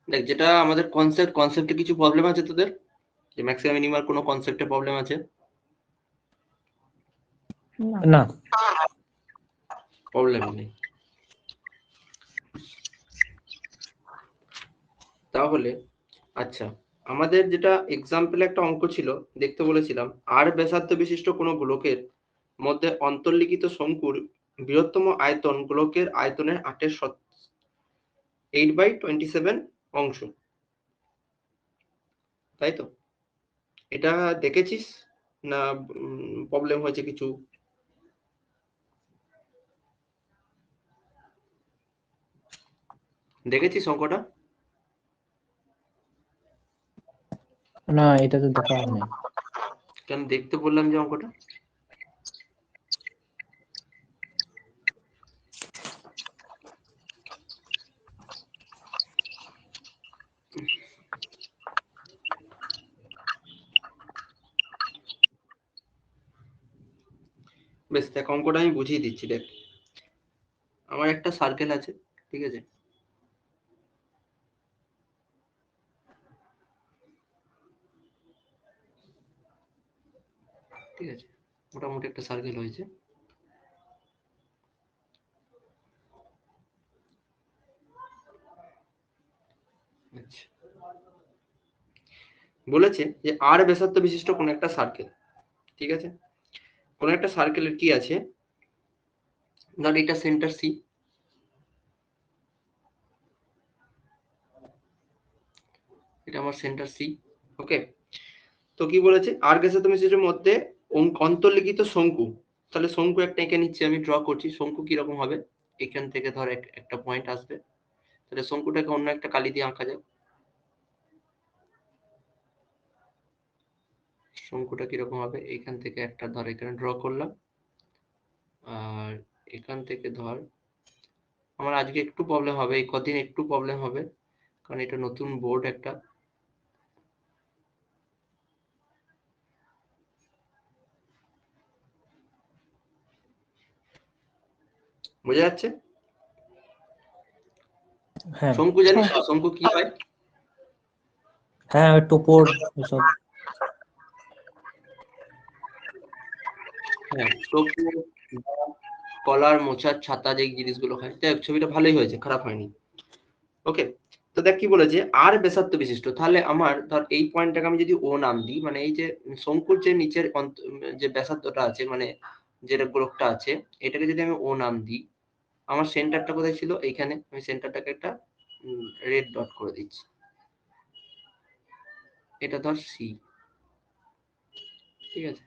দেখ, যেটা আমাদের কনসেপ্টে কিছু প্রবলেম আছে তোদের, যে ম্যাক্সিমাম মিনিমার কোনো কনসেপ্টে প্রবলেম আছে? না, প্রবলেম নেই। তাহলে আচ্ছা, আমাদের যেটা এক্সাম্পলে একটা অঙ্ক ছিল, দেখতে বলেছিলাম আর ব্যাসার্ধ বিশিষ্ট কোনো গোলকের মধ্যে অন্তর্লিখিত শঙ্কুর বৃহত্তম আয়তন গোলকের আয়তনের 8/27 অংশ, তাই তো? এটা দেখেছিস না প্রবলেম হয়েছে কিছু? দেখেছিস অঙ্কটা? না, এটা তো দেখা হয়নি। কেন দেখতে বললাম যে অঙ্কটা? বেশ, দেখ অঙ্কটা আমি বুঝিয়ে দিচ্ছি। দেখ, আমার একটা সার্কেল আছে, ঠিক আছে? ঠিক আছে, মোটামুটি একটা সার্কেল হয়েছে। আচ্ছা, বলেছে যে আর ব্যাসার্ধ বিশিষ্ট কোন একটা সার্কেল, ঠিক আছে? কোন একটা সার্কেলের কি আছে, ধর এটা সেন্টার সি, এটা আমার সেন্টার সি, ওকে? তো কি বলেছে, আর ব্যাসার্ধ বিশিষ্টের মধ্যে অন্তর্লিখিত শঙ্কু, তাহলে শঙ্কু একটা এঁকে নিচ্ছি, আমি ড্র করছি। শঙ্কু কিরকম হবে, এখান থেকে ধর একটা পয়েন্ট আসবে, তাহলে শঙ্কুটাকে অন্য একটা কালি দিয়ে আঁকা যায়। শঙ্কুটা কিরকম হবে, এখান থেকে একটা ধর এখানে ড্র করলাম, আর এখান থেকে ধর, আমার আজকে একটু প্রবলেম হবে, এই কদিন একটু প্রবলেম হবে, কারণ এটা নতুন বোর্ড একটা। বোঝা যাচ্ছে? হ্যাঁ শঙ্কু জানিস তো, শঙ্কু কি হয়? হ্যাঁ, ওই টোপর এসব। হ্যাঁ, টোপর, কলার মোচার ছাতা, যে জিনিসগুলো হয়। দেখ ছবিটা ভালোই হয়েছে, খারাপ হয়নি। ওকে, তো দেখ কি বলেছে, আর ব্যাসার্ধ বিশিষ্ট, তাহলে আমার ধর এই পয়েন্টটাকে আমি যদি ও নাম দিই, মানে এই যে শঙ্কুর যে নিচের যে ব্যাসার্ধটা আছে, মানে যেটা গোলকটা আছে, এটাকে যদি আমি ও নাম দিই, আমার সেন্টারটা কোথায় ছিল, এইখানে। আমি সেন্টারটাকে একটা রেড ডট করে দিচ্ছি, এটা ধর সি, ঠিক আছে?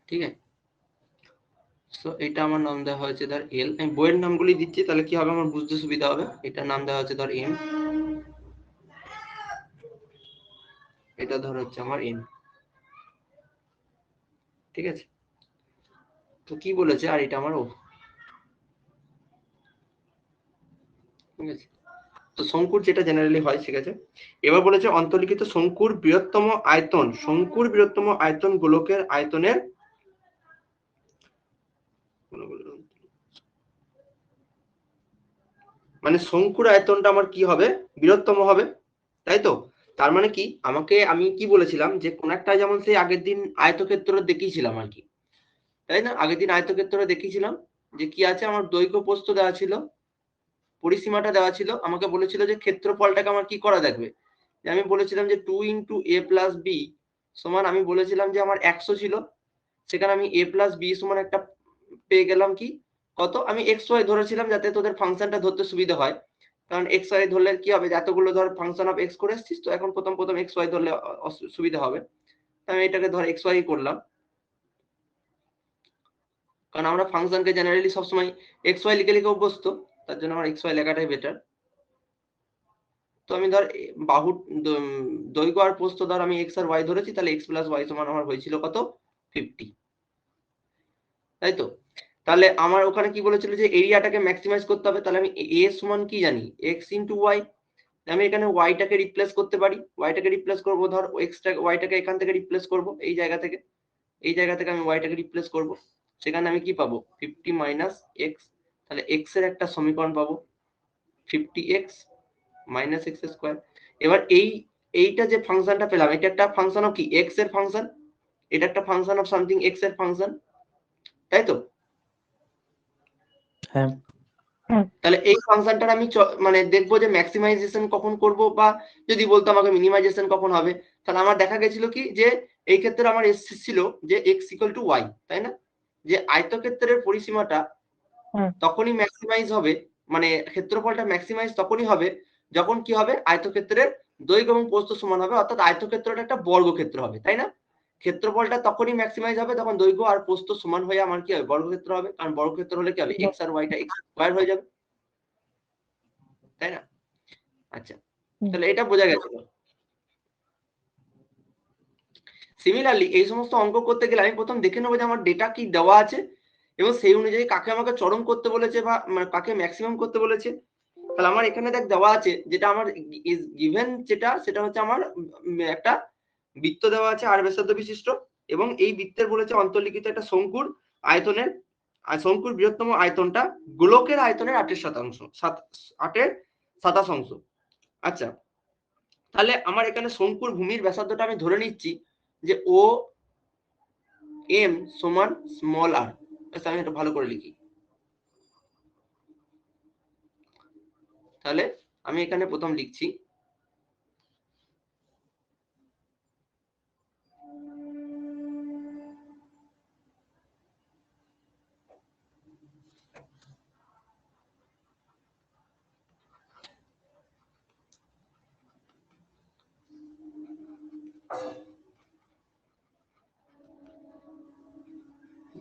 ঠিক আছে, তো এটা আমার নাম দেওয়া হয়েছে ধর এল। আমি বইয়ের নামগুলি দিচ্ছি, তাহলে কি হবে আমার বুঝতে সুবিধা হবে। এটার নাম দেওয়া হচ্ছে ধর এম, এটা ধর হচ্ছে আমার এন, ঠিক আছে? তো কি বলেছে, আর এটা আমার ও, ঠিক আছে? তো শঙ্কুর যেটা জেনারেলি হয়, ঠিক আছে? এবার বলেছে অন্তর্লিখিত শঙ্কুর বৃহত্তম আয়তন, শঙ্কুর বৃহত্তম আয়তন গোলকের আয়তনের মানে শঙ্কুর আয়তনটা আমার কি হবে, বৃহত্তম হবে, তাই তো? তার মানে কি, আমি কি বলেছিলাম যে কোন একটা, যেমন সেই আগের দিন আয়তক্ষেত্র দেখিয়েছিলাম আর কি, তাই না? আগের দিন আয়তক্ষেত্র দেখিয়েছিলাম যে কি আছে, আমার দৈর্ঘ্য প্রস্থ দেওয়া ছিল, পরিসীমাটা দেওয়া ছিল, আমাকে বলেছিল যে ক্ষেত্রফলটাকে আমার কি করা দেখবে। আমি বলেছিলাম যে 2 × a + b সমান, আমি বলেছিলাম যে আমার 100 ছিল, সেখানে আমি a + b সমান একটা পেয়ে গেলাম কি, কত, আমি xy ধরেছিলাম যাতে তোদের ফাংশনটা ধরতে সুবিধা হয়, কারণ xy ধরলে কি হবে, এতগুলো ধর ফাংশন অফ x করে এসেছিস তো, এখন প্রথম xy ধরলে সুবিধা হবে, আমি এটাকে ধর xy করলাম, কারণ আমরা ফাংশনকে জেনারেলি সবসময় xy লিখে অভ্যস্ত, তার জন্য আমার xy লেখাটাই বেটার। তো আমি ধর বাহুর দৈর্ঘ্য আর প্রস্থ ধর আমি x আর y ধরেছি, তাহলে x + y সমান আমার হয়েছিল কত, 50, তাই তো? তাহলে আমার ওখানে কি বলেছিল যে এরিয়াটাকে ম্যাক্সিমাইজ করতে হবে, তাহলে আমি a সমান কি জানি, x × y, আমি এখানে y টাকে রিপ্লেস করতে পারি, y টাকে রিপ্লেস করব, ধর y টাকে এখান থেকে রিপ্লেস করব, এই জায়গা থেকে আমি y টাকে রিপ্লেস করব, সেখানে আমি কি পাবো, 50 - x, তাহলে x এর একটা সমীকরণ পাবো 50x - x²। এবার এইটা যে ফাংশনটা পেলাম, এটা একটা ফাংশন অফ কি, x এর ফাংশন, এটা একটা ফাংশন অফ সামথিং x এর ফাংশন, তাই তো? হ্যাঁ তাহলে এই ফাংশনটার আমি মানে দেখবো যে ম্যাক্সিমাইজেশন কখন করব, বা যদি বলতো আমাকে মিনিমাইজেশন কখন হবে, তাহলে আমার দেখা গেছিল কি যে এই ক্ষেত্রে আমার এসেছিল যে x = y, তাই না? যে আয়তক্ষেত্রের পরিসীমাটা তখনই ম্যাক্সিমাইজ হবে, মানে ক্ষেত্রফলটা ম্যাক্সিমাইজ তখনই হবে যখন কি হবে, আয়তক্ষেত্রের দৈর্ঘ্য এবং প্রস্থ সমান হবে, অর্থাৎ আয়তক্ষেত্রটা একটা বর্গক্ষেত্র হবে, তাই না? ক্ষেত্রফলটা তখনই ম্যাক্সিমাইজ হবে যখন দৈর্ঘ্য আর প্রস্থ সমান হয়ে আমার কি হবে, বর্গক্ষেত্র হবে, কারণ বর্গক্ষেত্র হলে কি হবে, x আর y টা x² হয়ে যাবে, তাই না? আচ্ছা, তাহলে এটা বোঝা গেছিল। সিমিলারলি এই সমস্ত অঙ্ক করতে গেলে আমি প্রথম দেখে নেবো যে আমার ডেটা কি দেওয়া আছে, এবং সেই অনুযায়ী কাকে আমাকে চরম করতে বলেছে বা কাকে ম্যাক্সিমাম করতে বলেছে। তাহলে আমার এখানে দেখ দেওয়া আছে, যেটা আমার গিভেন, সেটা হচ্ছে আমার একটা বৃত্ত দেওয়া আছে আর ব্যাসার্ধ বিশিষ্ট, এবং এই বৃত্তের বলেছে অন্তর্লিখিত একটা শঙ্কুর আয়তনের, শঙ্কুর বৃহত্তম আয়তনটা গোলকের আয়তনের 8/7। আচ্ছা, তাহলে আমার এখানে শঙ্কুর ভূমির ব্যাসার্ধটা আমি ধরে নিচ্ছি যে ও এম সমান স্মল আর। আমি এটা ভালো করে লিখি, তাহলে আমি এখানে প্রথম লিখছি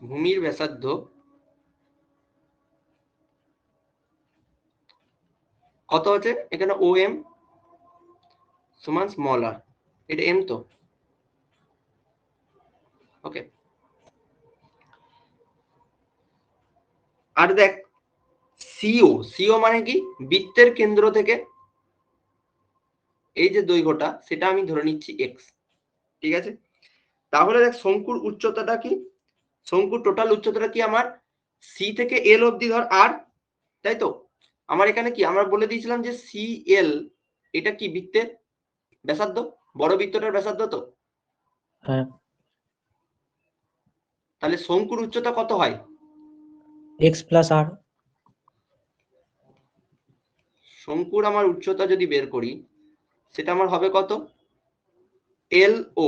ভূমির ব্যাসার্ধ কত হচ্ছে, এখানে ও এম সমান স্মল আর, এটা এম তো, ওকে। আর দেখ সিও মানে কি, বৃত্তের কেন্দ্র থেকে এই যে দৈর্ঘ্যটা, সেটা আমি ধরে নিচ্ছি এক্স, ঠিক আছে? তাহলে দেখ শঙ্কুর উচ্চতাটা কি, শঙ্কুর টোটাল উচ্চতাটা কি আমার, সি থেকে এল অবধি ধর আর, তাই তো? আমার এখানে কি আমরা বলে দিয়েছিলাম যে সি এল এটা কি বৃত্তের ব্যাসার্ধ, বড় বৃত্তটার ব্যাসার্ধ তো। হ্যাঁ তাহলে শঙ্কুর উচ্চতা কত হয়, x + r। শঙ্কুর আমার উচ্চতা যদি বের করি, সেটা আমার হবে কত, এল ও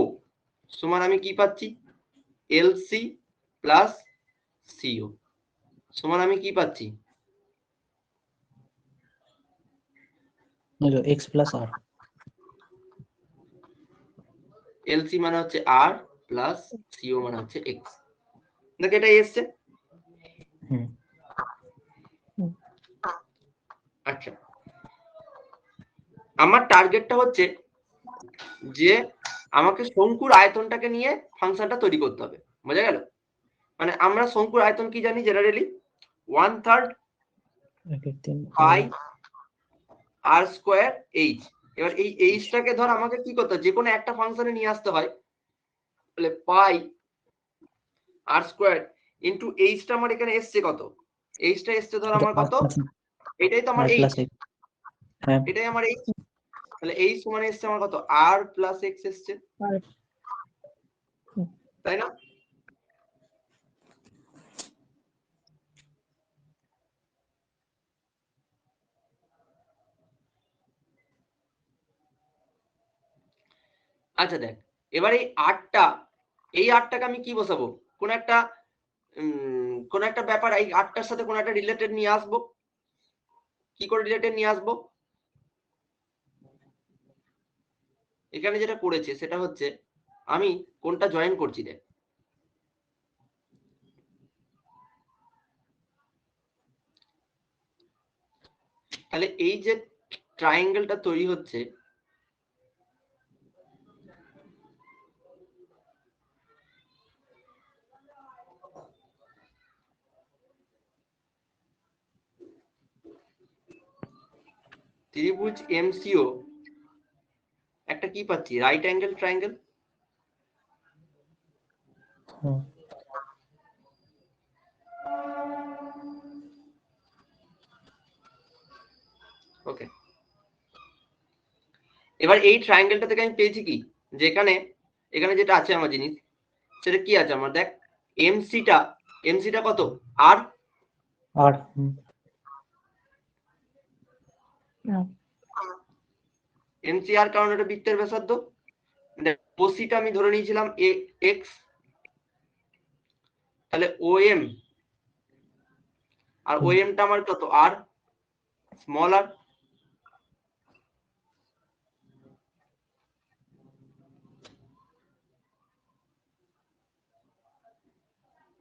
সমান আমি কি পাচ্ছি, এল সি প্লাস সিও সমান আমি কি পাচ্ছি, x + r। এল সি মানে হচ্ছে আর প্লাস সিও মানে হচ্ছে এক্স। দেখ এটা এসছে। আচ্ছা, আমার টার্গেটটা হচ্ছে যে আমাকে শঙ্কুর আয়তনটাকে নিয়ে ফাংশনটা তৈরি করতে হবে, বোঝা গেল? মানে আমরা শঙ্কুর আয়তন কি জানি, generally 1/3 pi r square H. এবার এই এইচটাকে ধর আমাকে কি করতে হয়, যে কোনো একটা ফাংশনে নিয়ে আসতে হয়, তাহলে পাই আর স্কোয়ার ইন্টু এইচটা আমার এখানে এসছে কত, এইচটা এসছে ধর আমার কত এটাই তো আমার আর এইচ, প্লাস এক্স। হ্যাঁ এটাই আমার এইচ। তাহলে এইচ সমান এসছে আমার কত, আর প্লাস এক্স এসছে, তাই না? আচ্ছা দেখ, এবার এই আটটাকে আমি কি বসাবো, কোন একটা ব্যাপার এই আটটার সাথে কোন একটা রিলেটেড নিয়ে আসবো। কি করে রিলেটেড নিয়ে আসবো? এখানে যেটা করেছে সেটা হচ্ছে আমি কোনটা জয়েন করছি দেখ, তাহলে এই যে ট্রায়াঙ্গেলটা তৈরি হচ্ছে, ত্রিভুজ এমসিও একটা কি পাচ্ছি, রাইট অ্যাঙ্গেল ট্রায়াঙ্গেল। হুম, ওকে, এবার এই ট্রায়াঙ্গেলটা থেকে আমি পেয়েছি কি, যে এখানে যেটা আছে আমার জিনিস, সেটা কি আছে আমার দেখ, এমসিটা কত, আর আর এমসি আর, কারণ এটা বৃত্তের ব্যাসার্ধ। ওসিটা আমি ধরে নিয়েছিলাম এক্স, তাহলে ও এম, আর ও এমটা আমার কত, আর স্মল আর।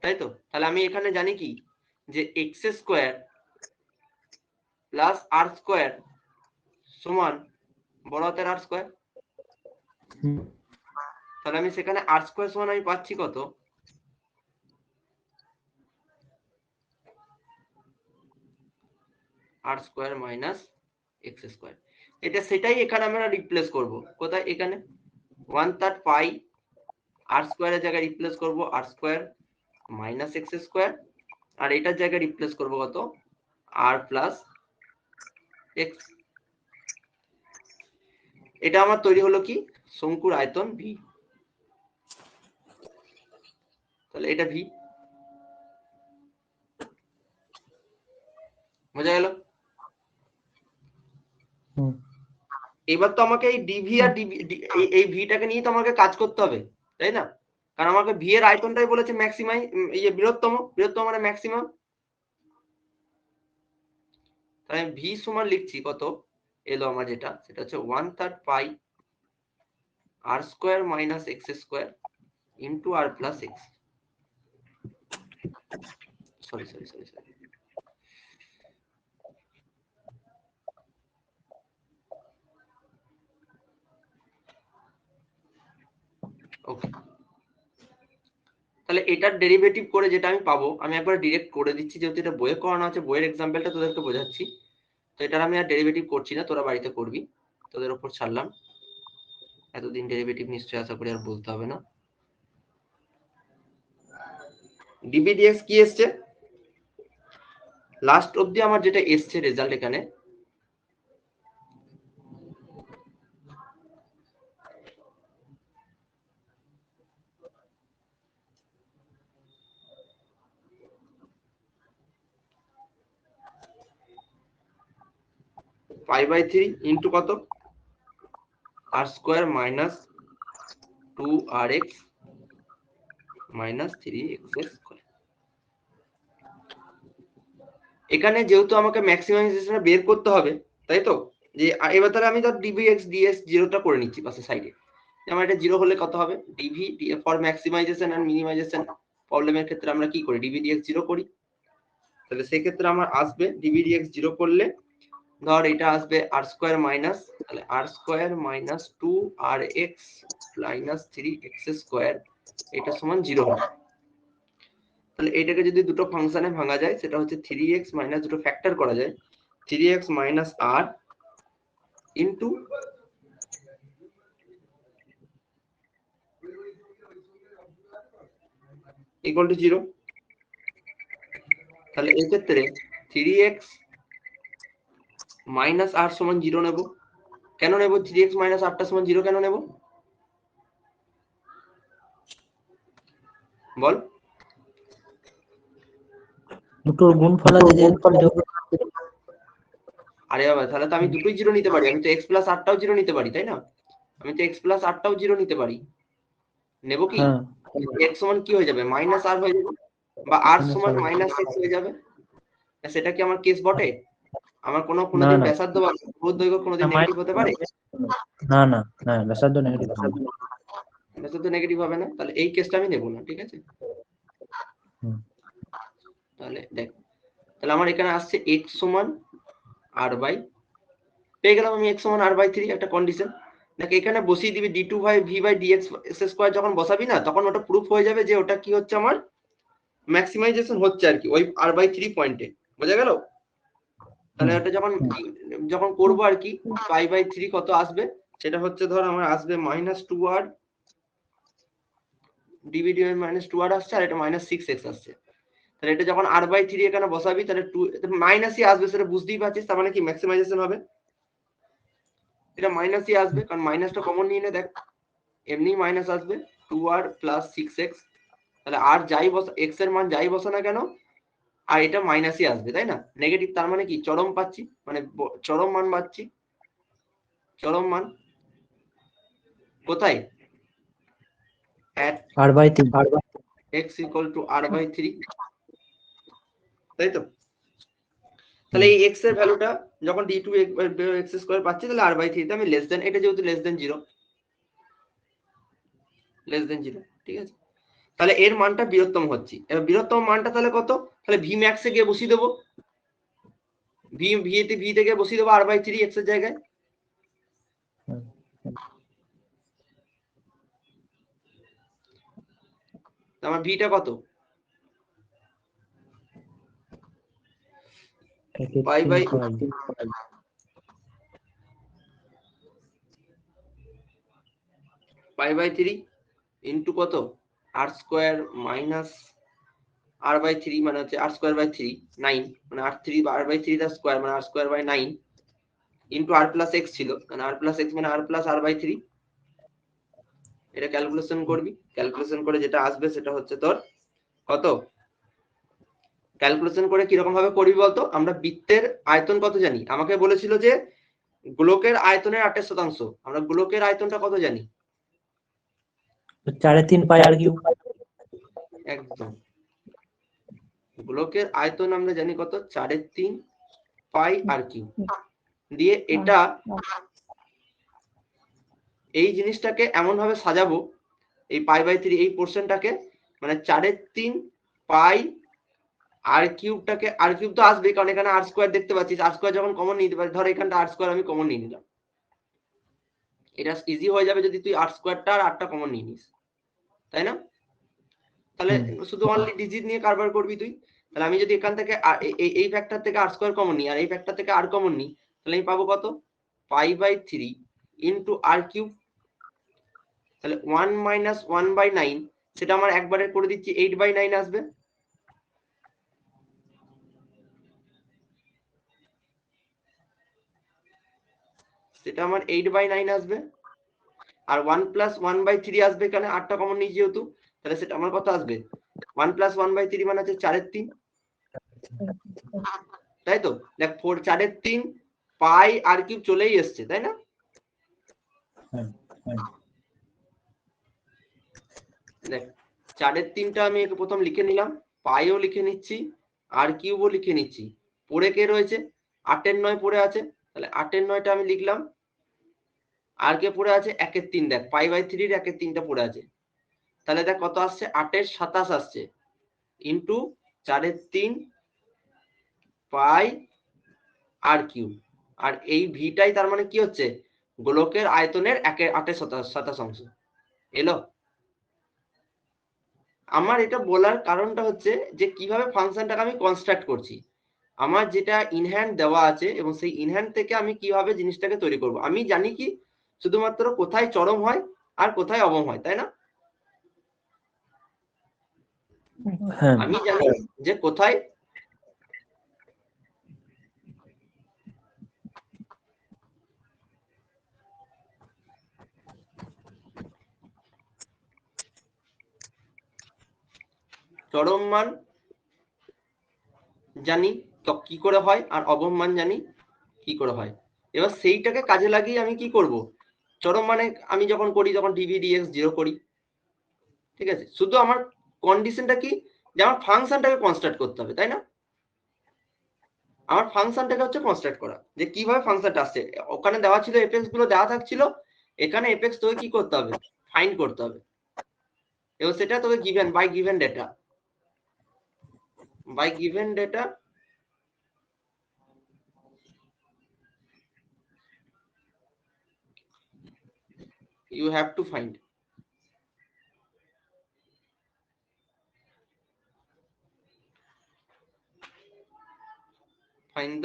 তাই তো, তাহলে আমি এখানে জানি কি, যে এক্স স্কোয়ার প্লাস আর স্কোয়ার সমান বড় হাতের আর স্কোয়ার। তাহলে আমি সেখানে আর স্কোয়ার সমান আমি পাচ্ছি কত, r square minus x square. এটা সেটাই এখানে আমরা রিপ্লেস করব, কোথায়, এখানে 1/3 পাই আর স্কোয়ারের জায়গায় রিপ্লেস করব আর স্কোয়ার মাইনাস এক্স স্কোয়ার, আর এটার জায়গায় রিপ্লেস করব কত, আর প্লাস এক্স। এটা আমার তৈরি হলো কি, শঙ্কুর আয়তন ভি। তাহলে এটা ভি, বোঝা গেল? এবার তো আমাকে এই ডিভি আর ডিভি, এই ভিটাকে নিয়ে তো আমাকে কাজ করতে হবে, তাই না? কারণ আমাকে ভি এর আয়তনটাই বলেছে ম্যাক্সিমাই, এই বৃহত্তম মানে ম্যাক্সিমাম। তাই আমি ভি সমান লিখছি কত, এলো আমার যেটা, সেটা হচ্ছে 1/3 pi r square minus x square into r plus x. Sorry, okay. তাহলে এটার ডেরিভেটিভ করে যেটা আমি পাবো, আমি একবার ডিরেক্ট করে দিচ্ছি, যেহেতু এটা বইয়ে করানো আছে, বইয়ের এক্সাম্পলটা তোদেরকে বোঝাচ্ছি। তো এটার আমি আর ডেরিভেটিভ করছি না, তোরা বাড়িতে করবি, তোদের ওপর ছাড়লাম। এতদিন ডেরিভেটিভ নিশ্চয়ই আশা করি আর বলতে হবে না। ডিবিডিএক্স কি এসছে লাস্ট অবধি, আমার যেটা এসছে রেজাল্ট এখানে, π/3 ইন্টু কত, r square minus 2rx minus 3x square. এখানে যেহেতু আমাকে ম্যাক্সিমাইজেশন বের করতে হবে, তাই তো, যে এবার তাহলে আমি ধর ডিভিএক্স ডিএস জিরোটা করে নিচ্ছি পাশে সাইডে। আমার এটা জিরো হলে কত হবে, ডিভি ফর ম্যাক্সিমাইজেশন এন্ড মিনিমাইজেশন প্রবলেমের ক্ষেত্রে আমরা কি করি, ডিভি ডিএক্স জিরো করি। তাহলে সেক্ষেত্রে আমার আসবে ডিভি ডিএক্স জিরো করলে, ধর এটা আসবে আর স্কোয়ার মাইনাস, তাহলে r square minus 2rx minus 3x square, এটা সমান জিরো হবে। তাহলে এটাকে যদি দুটো ফাংশনে ভাঙা যায়, সেটা হচ্ছে 3x মাইনাস, দুটো ফ্যাক্টর করা যায়, 3x minus R into equal to zero. তাহলে এই ক্ষেত্রে 3x মাইনাস আর সমান 0 নেব। কেন নেব 3x মাইনাস আরটা সমান 0 কেন নেব বল? দুটোর গুণফল আছে যে আরে বাবা, তাহলে তো আমি দুটোই 0 নিতে পারি। আমি তো x প্লাস আরটাও 0 নিতে পারি, তাই না? আমি তো x প্লাস আরটাও 0 নিতে পারি। নেব কি? হ্যাঁ x সমান কি হয়ে যাবে? মাইনাস আর হয়ে যাবে, বা আর সমান মাইনাস x হয়ে যাবে। সেটা কি আমার কেস বটে? আমার কোনোদিন না ব্যাসার্ধ বা বাহুর দৈর্ঘ্য কোনোদিন নেগেটিভ হতে পারে? না না না ব্যাসার্ধ নেগেটিভ ব্যাসার্ধ নেগেটিভ হবে না, তাহলে এই কেসটা আমি নেব না, ঠিক আছে? তাহলে দেখ, তাহলে আমার এখানে আসছে x সমান r বাই, পেয়ে গেলাম আমি x সমান r/3 একটা কন্ডিশন। দেখ এখানে বসিয়ে দিবি d2 by v by dx square, যখন বসাবি না তখন ওটা প্রুফ হয়ে যাবে যে ওটা কি হচ্ছে, আমার ম্যাক্সিমাইজেশন হচ্ছে আর কি ওই r/3 পয়েন্টে। বোঝা গেল? তাহলে ওটা যখন করবো আর কি, π/3 কত আসবে সেটা হচ্ছে, ধর আমার আসবে -2r dv -2r আসছে, আর এটা -6x আসছে। তাহলে এটা যখন r/3 এখানে বসাবি তাহলে 2 মাইনাসই আসবে, সেটা বুঝতেই পারছিস। তার মানে কি ম্যাক্সিমাইজেশন হবে, এটা মাইনাসই আসবে, কারণ মাইনাসটা কমন নিয়ে নে। দেখ এমনি মাইনাস আসবে 2r প্লাস 6x, তাহলে আর যাই বসা, x এর মান যাই বসা না কেন, আর এটা মাইনাসই আসবে, তাই না? নেগেটিভ, তার মানে কি চরম পাচ্ছি, মানে চরম মান পাচ্ছি। চরম মান কোথায়? at r/3 x equal to r/3, তাই তো? তাহলে এই x এর ভ্যালুটা যখন d2 x স্কয়ার পাচ্ছি, তাহলে r/3 তে আমি লেস দেন, এটা যেহেতু লেস দেন 0, ঠিক আছে? তাহলে এর মানটা বৃহত্তম হচ্ছে। এবার বৃহত্তম মানটা তাহলে কত? তাহলে v max এ গিয়ে বসিয়ে দেবো, v তে গিয়ে বসিয়ে দেবো r/3 x এর জায়গায়। আমার v টা কত? π/3 ইন্টু কত? r স্কয়ার মাইনাস r/3 মানে হচ্ছে r স্কয়ার বাই 3 9, মানে r/3 টা স্কয়ার মানে r square by 9 into r plus x ছিল, মানে r প্লাস x মানে r প্লাস r/3। এটা ক্যালকুলেশন করবি, ক্যালকুলেশন করে যেটা আসবে সেটা হচ্ছে তোর কত? ক্যালকুলেশন করে কিরকম ভাবে করবি বলতো? আমরা বৃত্তের আয়তন কত জানি? আমাকে বলেছিল যে গোলকের আয়তনের 8%। আমরা গোলকের আয়তনটা কত জানি? 4/3 পাই r কিউব। একদম, গোলকের আয়তন আমরা জানি কত? 4/3 পাই r কিউব। দিয়ে এটা এই জিনিসটাকে এমন ভাবে সাজাবো, এই π/3 এই পোর্শনটাকে, মানে 4/3 পাই r কিউবটাকে, r কিউব তো আসবে কারণ এখানে r স্কয়ার দেখতে পাচ্ছিস, r স্কয়ার যখন কমন নিতে পারি, ধর এখানটা r স্কয়ার আমি কমন নিয়ে নিলাম, এটা ইজি হয়ে যাবে যদি তুই r স্কয়ারটা আর rটা কমন নিয়ে নিস, তাই না? তাহলে শুধু অনলি ডিজিট নিয়ে কারবার করবি তুই। তাহলে আমি যদি এখান থেকে এই ফ্যাক্টর থেকে r স্কয়ার কমন নিই আর এই ফ্যাক্টর থেকে r কমন নিই, তাহলে আমি পাবো কত? π/3 ইনটু r কিউব। তাহলে 1 মাইনাস 1/9, সেটা আমার একবারে করে দিচ্ছি 8/9 আসবে। সেটা আমার 8/9 আসবে। আর 1 প্লাস 1/3 আসবে, এখানে 8টা কমন নিই যেহেতু, তাহলে সেটা আমার কত আসবে? 1 প্লাস 1/3 মানে হচ্ছে 4/3, তাই তো? দেখ 4/3 পাই r কিউব চলেই এসছে, তাই না? দেখ 4/3টা আমি প্রথম লিখে নিলাম, পাইও লিখে নিচ্ছি, r কিউবও লিখে নিচ্ছি। পড়ে কে রয়েছে? 8/9 পড়ে আছে, তাহলে 8/9টা আমি লিখলাম। আর কে পড়ে আছে? 1/3। দেখ π/3 1/3টা পড়ে আছে, তাহলে দেখ কত আসছে? 8/27 আসছে ইন্টু 4/3 পাই r কিউব। আর এই ভিটাই তার মানে কি হচ্ছে? গোলকের আয়তনের 8/27 এলো। আমার এটা বলার কারণটা হচ্ছে যে কিভাবে ফাংশনটাকে আমি কনস্ট্রাক্ট করছি। আমার যেটা ইনহ্যান্ড দেওয়া আছে এবং সেই ইনহ্যান্ড থেকে আমি কিভাবে জিনিসটাকে তৈরি করব। আমি জানি কি শুধুমাত্র কোথায় চরম হয় আর কোথায় অবম হয়, তাই না? আমি জানি যে কোথায় চরম মান জানি কি করে হয়, আর অবম মান জানি কি করে হয়। এবার সেইটাকে কাজে লাগিয়ে আমি কি করব, চরম মানে আমি যখন করি তখন dv/dx 0 করি, ঠিক আছে। শুধু আমার কন্ডিশনটা কি, যে আমার ফাংশনটাকে কনস্ট্রাক্ট করতে হবে, তাই না? আমার ফাংশনটাকে হচ্ছে কনস্ট্রাক্ট করা, যে কিভাবে ফাংশনটা আসছে। ওখানে দেওয়া ছিল এফএক্স গুলো দেওয়া থাকছিল, এখানে এফএক্স তোকে কি করতে হবে, ফাইন্ড করতে হবে। এবং সেটা তোকে given by given data, by given data you have to find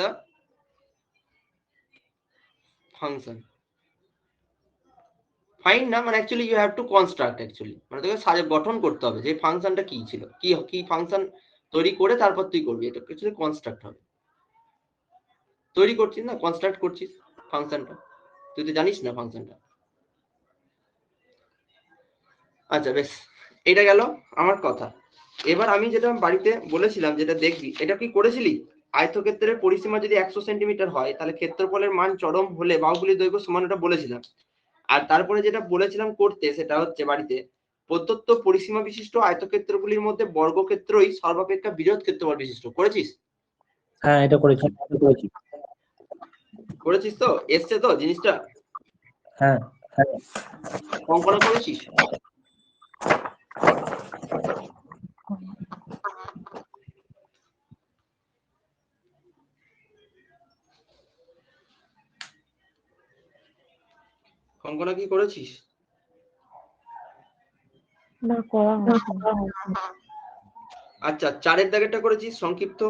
the function. Find না মানে actually you have to construct, actually মানে তোকে সাজে গঠন করতে হবে যে ফাংশনটা কি ছিল, কি কি ফাংশন তৈরি করে তারপর তুই করবি, এটা অ্যাকচুয়ালি কনস্ট্রাক্ট হবে। তৈরি করছিস না, কনস্ট্রাক্ট করছিস ফাংশনটা, তুই তো জানিস না ফাংশনটা। আচ্ছা বেশ, এটা গেল আমার কথা। এবার আমি যেটা বাড়িতে বলেছিলাম, যেটা দেখবি, এটা কি করেছিলি, আয়তক্ষেত্রের পরিসীমা যদি 100 সেন্টিমিটার হয় তাহলে ক্ষেত্রফলের মান চরম হলে বাহুগুলির দৈর্ঘ্য সমান, ওটা বলেছিলাম। আর তারপরে যেটা বলেছিলাম করতে, সেটা হচ্ছে বাড়িতে প্রদত্ত পরিসীমা বিশিষ্ট আয়তক্ষেত্রগুলির মধ্যে বর্গক্ষেত্রই সর্বাপেক্ষা বৃহৎ ক্ষেত্রফল বিশিষ্ট। করেছিস? হ্যাঁ এটা করেছি। করেছিস তো, এসছে তো জিনিসটা? হ্যাঁ অঙ্কটা করেছিস? অঙ্কটা কি করেছিস? না করা হয়নি। আচ্ছা, 4-এর দাগেরটা করেছিস সংক্ষিপ্ত?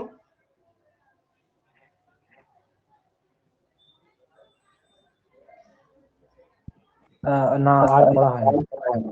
না আর করা হয়নি।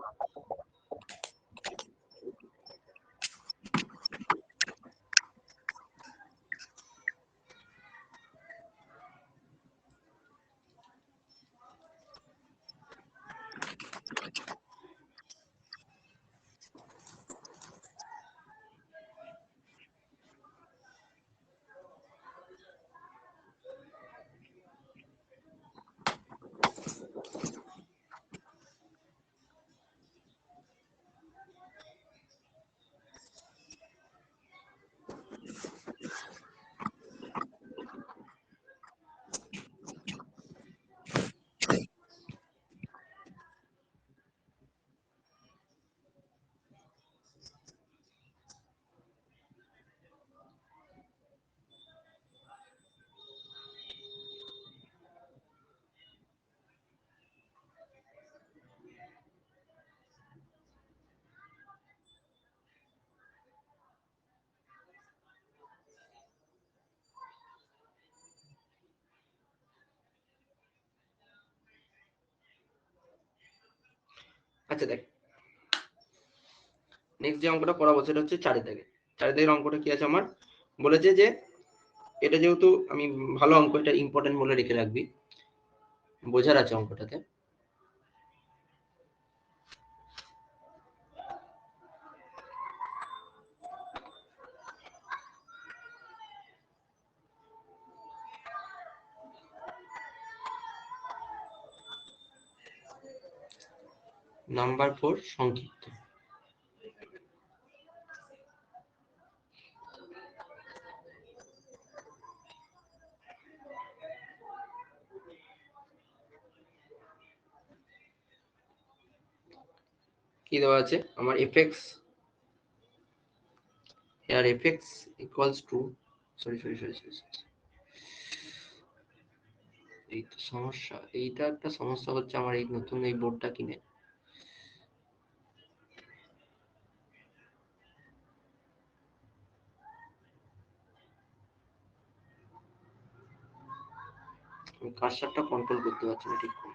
আচ্ছা দেখ, নেক্সট যে অঙ্কটা করাবো সেটা হচ্ছে 4-এর দাগে। 4-এর দাগের অঙ্কটা কি আছে আমার, বলেছে যে এটা যেহেতু আমি ভালো অঙ্ক, এটা ইম্পর্টেন্ট বলে রেখে রাখবি, বোঝার আছে অঙ্কটাতে। নাম্বার 4 সংক্ষিপ্ত। কি দেওয়া আছে আমার, fx here fx equals to sorry, এই তো সমস্যা, এইটা একটা সমস্যা হচ্ছে আমার এই নতুন এই বোর্ডটা কিনে। আমি কার্সারটা কন্ট্রোল করতে পারছি না ঠিক করে,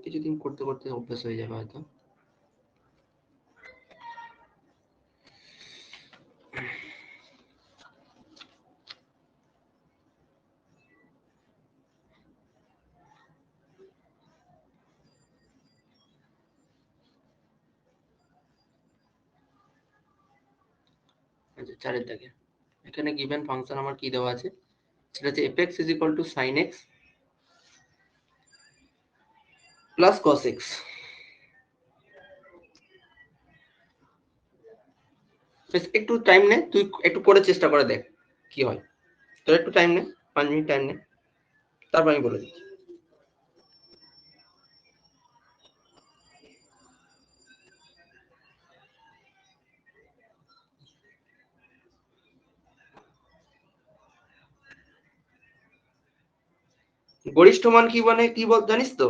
কিছুদিন করতে করতে অভ্যাস হয়ে যাবে হয়তো। আচ্ছা 4 এর দাগে এখানে গিভেন ফাংশন আমার কি দেওয়া আছে, সেটা হচ্ছে fx is equal to sin x plus cos x। বেশ একটু টাইম নে, তুই একটু করে চেষ্টা করে দেখ কি হয়, তোর একটু টাইম নে, 5 মিনিট টাইম নে, তারপর আমি বলে দিচ্ছি। গরিষ্ঠ মান কি মানে কি বল জানিস তো,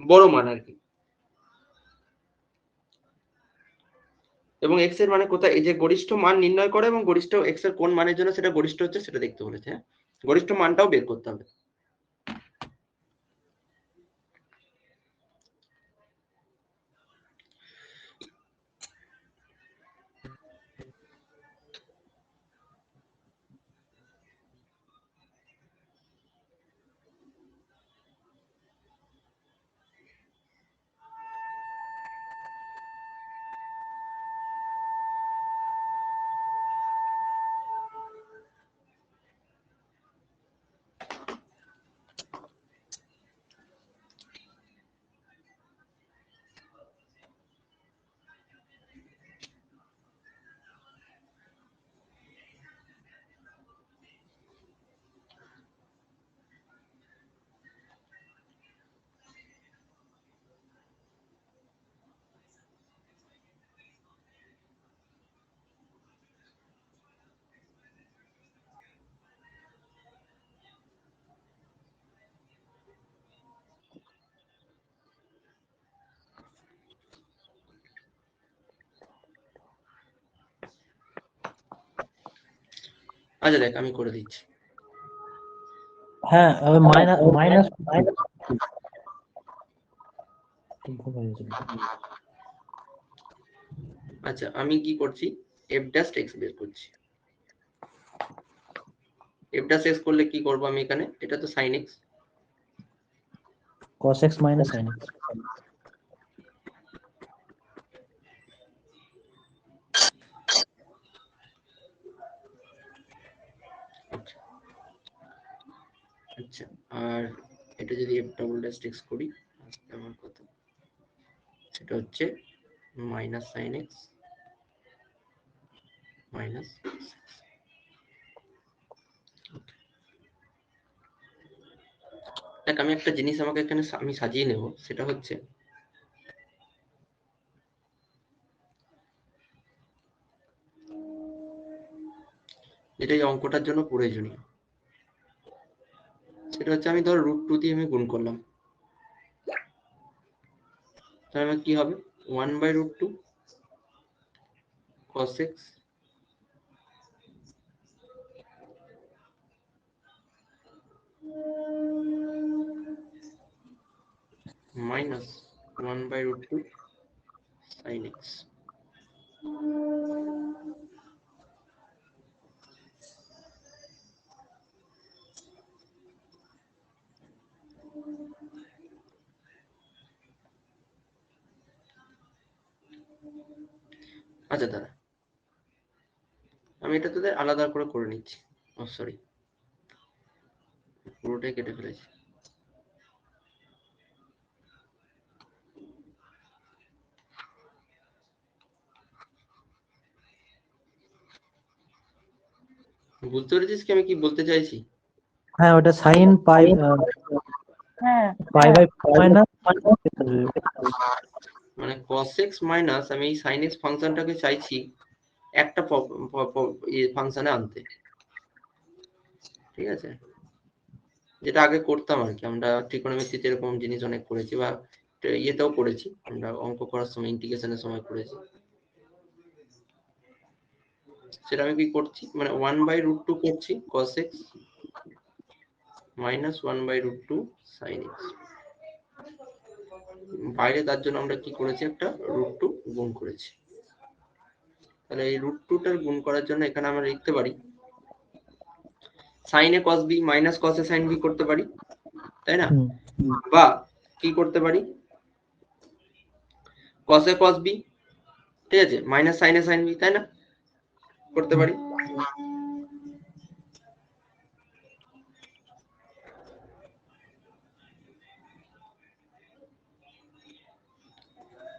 বড় মান আর কি। এবং x এর মানে কোথায়, এই যে গরিষ্ঠ মান নির্ণয় করে এবং গরিষ্ঠ x এর কোন মানের জন্য সেটা গরিষ্ঠ হচ্ছে সেটা দেখতে বলেছে। হ্যাঁ, গরিষ্ঠ মানটাও বের করতে হবে। আচ্ছা দেখ আমি করে দিচ্ছি। হ্যাঁ মাইনাস আচ্ছা আমি কি করছি, f ড্যাশ x বের করছি। f ড্যাশ x করলে কি করব আমি এখানে, এটা তো sin x, cos x minus sin x। আচ্ছা আর এটা যদি f ডাবল ড্যাশ x করি আমার কত, সেটা হচ্ছে মাইনাস sin x মাইনাস। দেখ আমি একটা জিনিস আমাকে এখানে আমি সাজিয়ে নেব, সেটা হচ্ছে যেটা এই অঙ্কটার জন্য প্রয়োজনীয়, সেটা হচ্ছে আমি ধর √2 দিয়ে আমি গুণ করলাম, তাহলে আমার কি হবে 1/√2 cos x minus 1/√2 sin x। আচ্ছা দাদা আমি এটা তোদের আলাদা করে নিচ্ছি, ও সরি পুরোটাই কেটে ফেলেছি। বুঝতে পেরেছিস কি আমি কি বলতে চাইছি? হ্যাঁ ওটা sin পাই হ্যাঁ পাই বাই মাইনাস মানে cos x মাইনাস আমি এই sin x ফাংশনটাকে চাইছি একটা ফাংশনে আনতে, ঠিক আছে? যেটা আগে করতাম আর কি, আমরা ট্রিকোনোমেট্রিতে এরকম জিনিস অনেক করেছি বা ইয়েতেও করেছি, আমরা অঙ্ক করার সময় ইন্টিগ্রেশনের সময় করেছি। সেটা আমি কি করছি, মানে 1/√2 করছি cos x minus 1/√2 sin x। বাইরে তার জন্য আমরা কি করেছি, একটা √2 গুণ করেছি। তাহলে এই √2টার গুণ করার জন্য এখানে আমরা লিখতে পারি sin a cos b minus cos a sin b করতে পারি, তাই না? বা কি করতে পারি cos a cos b, ঠিক আছে, minus sin a sin b, তাই না? করতে পারি।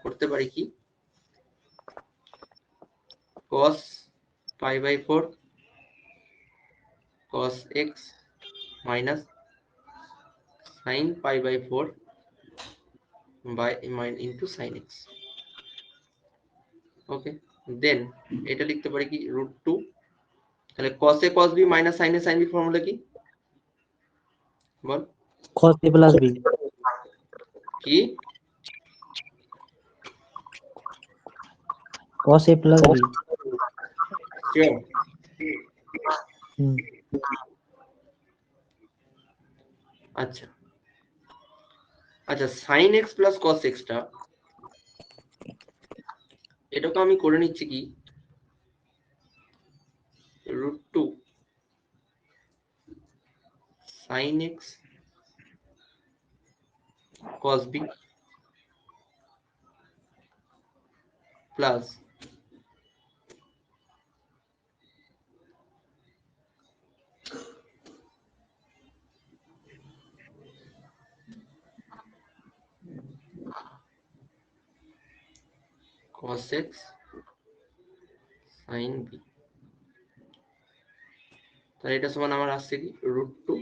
করতে পারি কি cos pi by 4 cos x minus sin pi by 4 by into sin x। ওকে, দেন এটা লিখতে পারি কি √2, তাহলে cos a cos b minus sin a sin b formula কি বল? cos a plus b, কি cos a plus b। Sure. আচ্ছা আচ্ছা, sin x plus cos x টা এটাকে আমি করে নিচ্ছি কি √2 sin x cos b plus cos x sin b, তাহলে এটা সমান আমার আসছে কি √2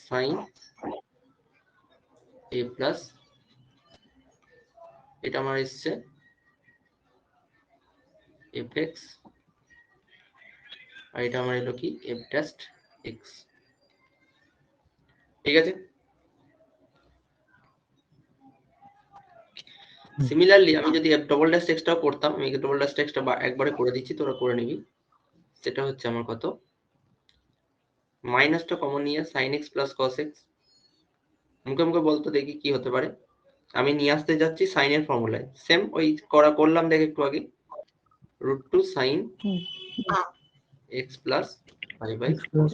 sin a plus এটা আমার এসছে fx আর এটা আমার এলো কি f dash x। ঠিক আছে, সিমিলারলি আমি যদি f ডবল ড্যাশ x টাও করতাম, আমি ডবল ড্যাশ x টা একবারে করে দিচ্ছি, তোরা করে নিবি। সেটা হচ্ছে আমার কত, মাইনাসটা কমন নিয়ে sin x plus cos x, মুখে মুখে বলতো দেখি কি হতে পারে। আমি নিয়ে আসতে যাচ্ছি sin এর ফর্মুলায়, সেম ওই করলাম দেখ একটু আগে, √2 sin x plus pi by 4।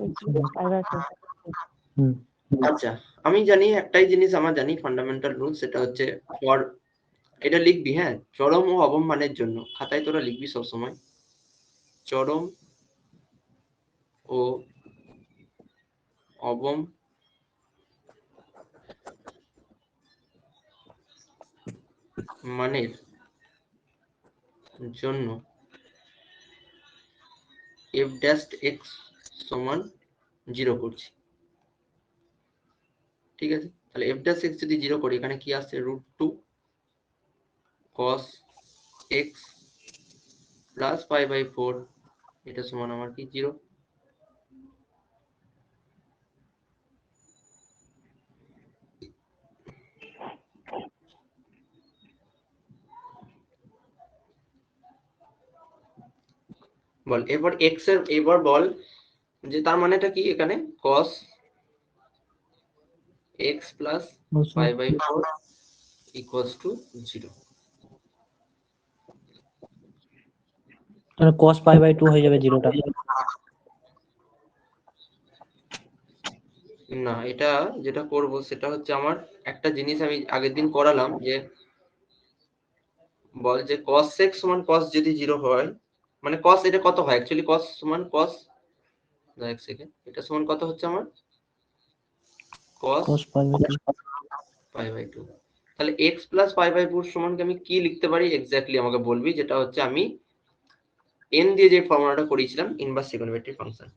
আচ্ছা, আমি জানি একটাই জিনিস আমার জানি ফান্ডামেন্টাল রুল, সেটা হচ্ছে ফর, এটা লিখবি হ্যাঁ, চরম ও অবম মানের জন্য খাতায় তোরা লিখবি সবসময় চরম ও অবম মানের জন্য f dash x সমান 0 করছি। ঠিক আছে, তাহলে f dash x যদি 0 করি, এখানে কি আসছে √2 cos x plus pi by 4, এটা সমান আমার কি 0। বল এবার x এর, এবার বল যে তার মানেটা কি এখানে cos x plus pi by 4 equals to 0। তাহলে cos pi by 2 হয়ে যাবে 0টা। না, এটা যেটা করব সেটা হচ্ছে আমার একটা জিনিস আমি আগের দিন করালাম, যে বল যে cos x সমান cos যদি 0 হয়, মানে cos এটা কত হয় অ্যাকচুয়ালি, cos সমান cos, এক সেকেন্ড, এটা সমান কত হচ্ছে আমার cos cos pi by 2, pi by 2। তাহলে x plus pi by 4 সমানকে আমি কি লিখতে পারি এক্স্যাক্টলি আমাকে বলবি, যেটা হচ্ছে আমি n দিয়ে যে ফর্মুলাটা করেছিলাম ইনভার্স ট্রিগোনোমেট্রিক ফাংশন।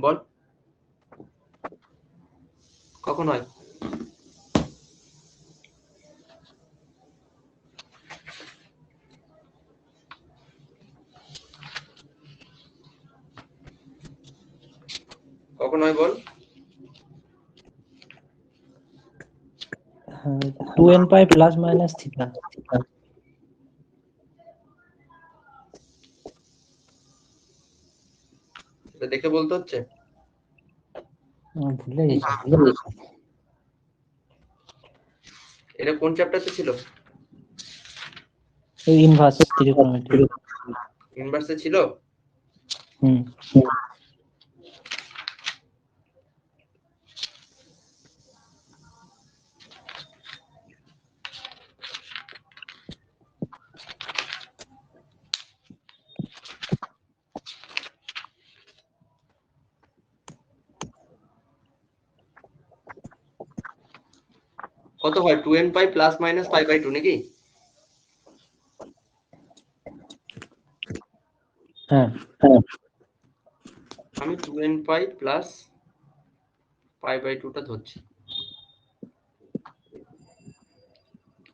বল কখন হয়? কখন হয় বল? 2n pi plus minus theta. এটা দেখে বলতে হচ্ছে। ভুলে গেছি। এটা কোন চ্যাপ্টারে ছিল? এই ইনভার্স ত্রিকোণমিতি। ইনভার্সে ছিল। হুম। কত হয় 2n pi plus minus pi by 2 নাকি? হ্যাঁ। আমি 2n pi plus pi by 2 টা ধরছি।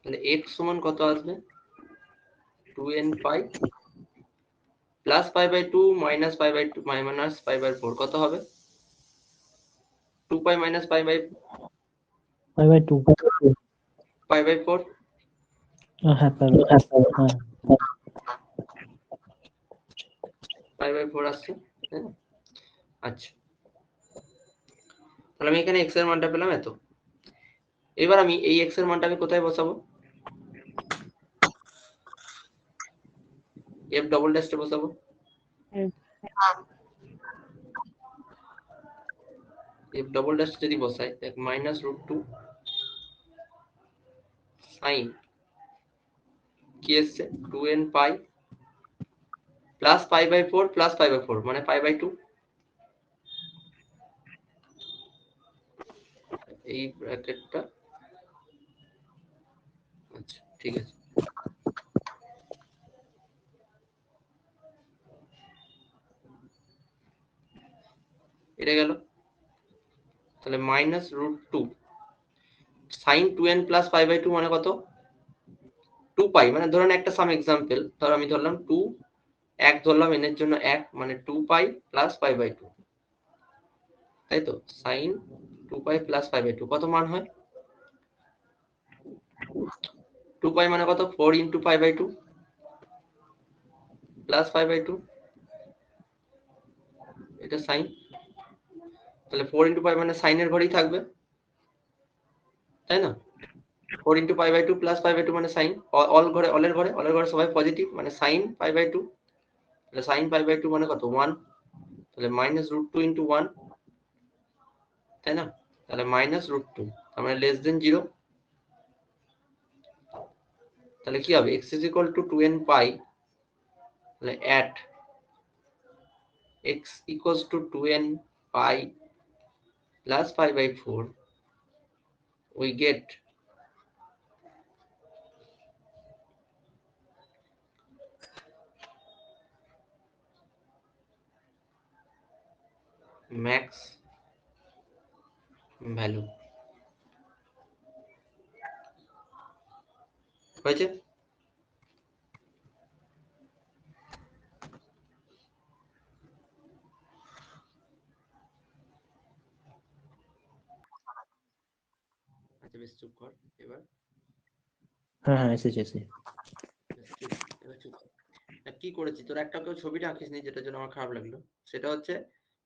তাহলে x সমান কত আসবে? 2n pi plus pi by 2 minus pi by 2 minus pi by 4 কত হবে? 2 pi minus pi by 2 pi by 4। হ্যাঁ পাই বাই 4 হ্যাঁ। পাই বাই 4 আসছে, তাই না? আচ্ছা, তাহলে আমি এখানে x এর মানটা পেলাম এত। এবার আমি এই x এর মানটা আমি কোথায় বসাবো? f ডবল ড্যাশে বসাবো। f ডবল ড্যাশ যদি বসাই দেখ মাইনাস রুট 2 সাইন কি এসছে 2n pi plus pi by 4 plus pi by 4 মানে পাই বাই 2। এই ব্র্যাকেটটা, আচ্ছা ঠিক আছে। এটা গেল, তাহলে minus root 2 sine 2n plus pi by 2 মানে কত? 2 পাই মানে ধরুন একটা সাম এক্সাম্পল, ধর আমি ধরলাম 2 এক ধরলাম n এর জন্য 1 মানে 2 পাই প্লাস পাই বাই 2, তাই তো? Sine 2 pi plus pi by 2 কত মান হয়? 2 পাই মানে কত? 4 into pi by 2 plus pi by 2, এটা সাইন। তাহলে 4 ইন্টু পাই মানে সাইনের ঘরেই থাকবে, তাই না? 4 into pi by 2 plus pi by 2 মানে সাইন, অল ঘরে অলের ঘরে সবাই পজিটিভ মানে সাইন পাই বাই 2। তাহলে সাইন পাই বাই 2 মানে কত? 1। তাহলে মাইনাস রুট 2 ইন্টু 1, তাই না? তাহলে মাইনাস রুট 2 তার মানে লেস দেন 0। তাহলে কি হবে? x is equal to 2n পাই, তাহলে at x equals to 2n pi plus pi by 4 we get max value হয়েছে? আচ্ছা বেশ চুপ কর এবার। হ্যাঁ এসেছে। এবার চুপ কর। কি করেছি তোর একটা কেউ ছবিটা আঁকিস নি, যেটার জন্য আমার খারাপ লাগলো। সেটা হচ্ছে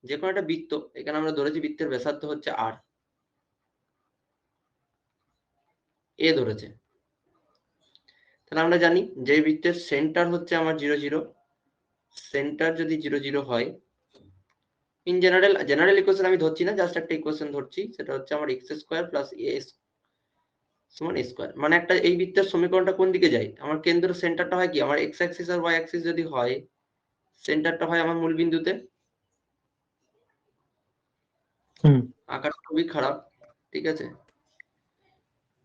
যে কোনো একটা বৃত্ত, এখানে আমরা ধরেছি বৃত্তের ব্যাসার্ধ হচ্ছে r, এ ধরেছে। তাহলে আমরা জানি যে বৃত্তের সেন্টার হচ্ছে আমার 0 0, সেন্টার যদি 0 0 হয়, ইন জেনারেল ইকুয়েশন আমি ধরছি না, জাস্ট একটা ইকুয়েশন ধরছি, সেটা হচ্ছে আমার x স্কয়ার প্লাস a সমান a স্কয়ার। মানে একটা এই বৃত্তের সমীকরণটা কোন দিকে যায়? আমার কেন্দ্র সেন্টারটা হয় কি? আমার x অ্যাক্সিস আর y অ্যাক্সিস যদি হয়, সেন্টারটা হয় আমার মূল বিন্দুতে। আঁকাটা খুবই খারাপ, ঠিক আছে,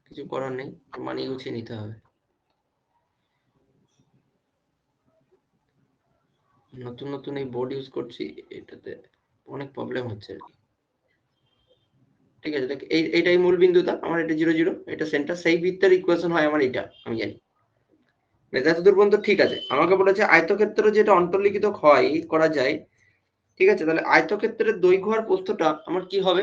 কিছু করার নেই, মানিয়ে গুছিয়ে নিতে হবে। নতুন নতুন এই বোর্ড ইউজ করছি, এটাতে অনেক প্রবলেম হচ্ছে আর কি। ঠিক আছে, দেখ এইটাই মূল বিন্দুটা আমার, এটা 0 0, এটা সেন্টার, সেই বৃত্তের ইকুয়েশন হয় আমার এটা, আমি জানি। এতদূর পর্যন্ত ঠিক আছে। আমাকে বলেছে আয়তক্ষেত্র যেটা অন্তর্লিখিত হয় করা যায় ঠিক আছে, তাহলে আয়তক্ষেত্রের দৈর্ঘ্য আর প্রস্থটা আমার কি হবে?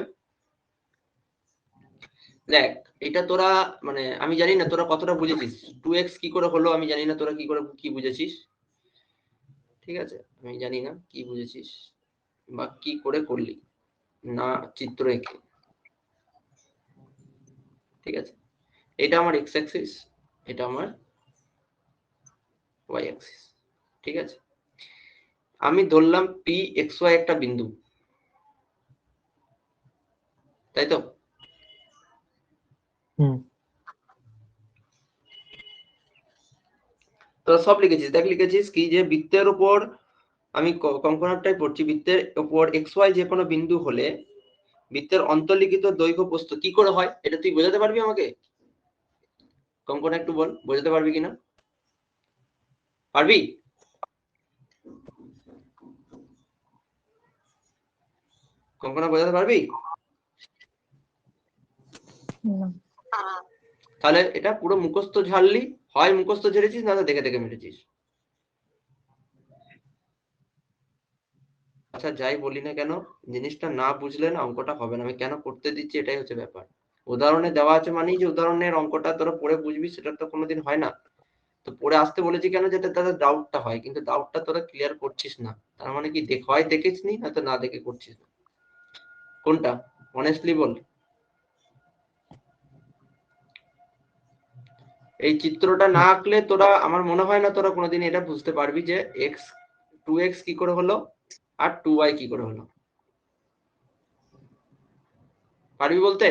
দেখ এটা তোরা মানে আমি জানি না তোরা কতটা বুঝেছিস, 2x কি করে হলো আমি জানি না তোরা কি বুঝেছিস, ঠিক আছে, আমি জানি না কি বুঝেছিস বা কি করে করলি না চিত্র এঁকে, ঠিক আছে, এটা আমার x অ্যাক্সিস, এটা আমার y অ্যাক্সিস, ঠিক আছে, আমি ধরলাম p xy একটা বিন্দু, তাই তো? তোরা সব লিখেছিস, দেখ লিখেছিস কি যে বৃত্তের উপর আমি কঙ্কনারটাই পড়ছি, বৃত্তের উপর xy যে কোনো বিন্দু হলে বৃত্তের অন্তর্লিখিত দৈর্ঘ্য প্রস্থ কি করে হয়, এটা তুই বোঝাতে পারবি আমাকে? কঙ্কনা একটু বল, বোঝাতে পারবি কিনা? পারবি? কঙ্কনা বোঝাতে পারবি? তাহলে এটা পুরো মুখস্থ ঝাড়লি, হয় মুখস্থ ঝেড়েছিস না দেখে দেখে মেরেছিস। আচ্ছা যাই বলি না কেন, জিনিসটা না বুঝলে না অঙ্কটা হবে না, আমি কেন করতে দিচ্ছি এটাই হচ্ছে ব্যাপার। উদাহরণে দেওয়া আছে মানেই যে উদাহরণের অঙ্কটা তোরা পড়ে বুঝবি সেটা তো কোনোদিন হয় না। তো পড়ে আসতে বলেছি কেন, যেটা তাদের ডাউটটা হয়, কিন্তু ডাউটটা তোরা ক্লিয়ার করছিস না, তার মানে কি হয় দেখিস নি হয়তো না দেখে করছিস না, কোনটা অনেস্টলি বল। এই চিত্রটা না আঁকলে তোরা আমার মনে হয় না তোরা কোনোদিন এটা বুঝতে পারবি যে এক্স 2x কি করে হলো আর 2y কি করে হলো, পারবি বলতে?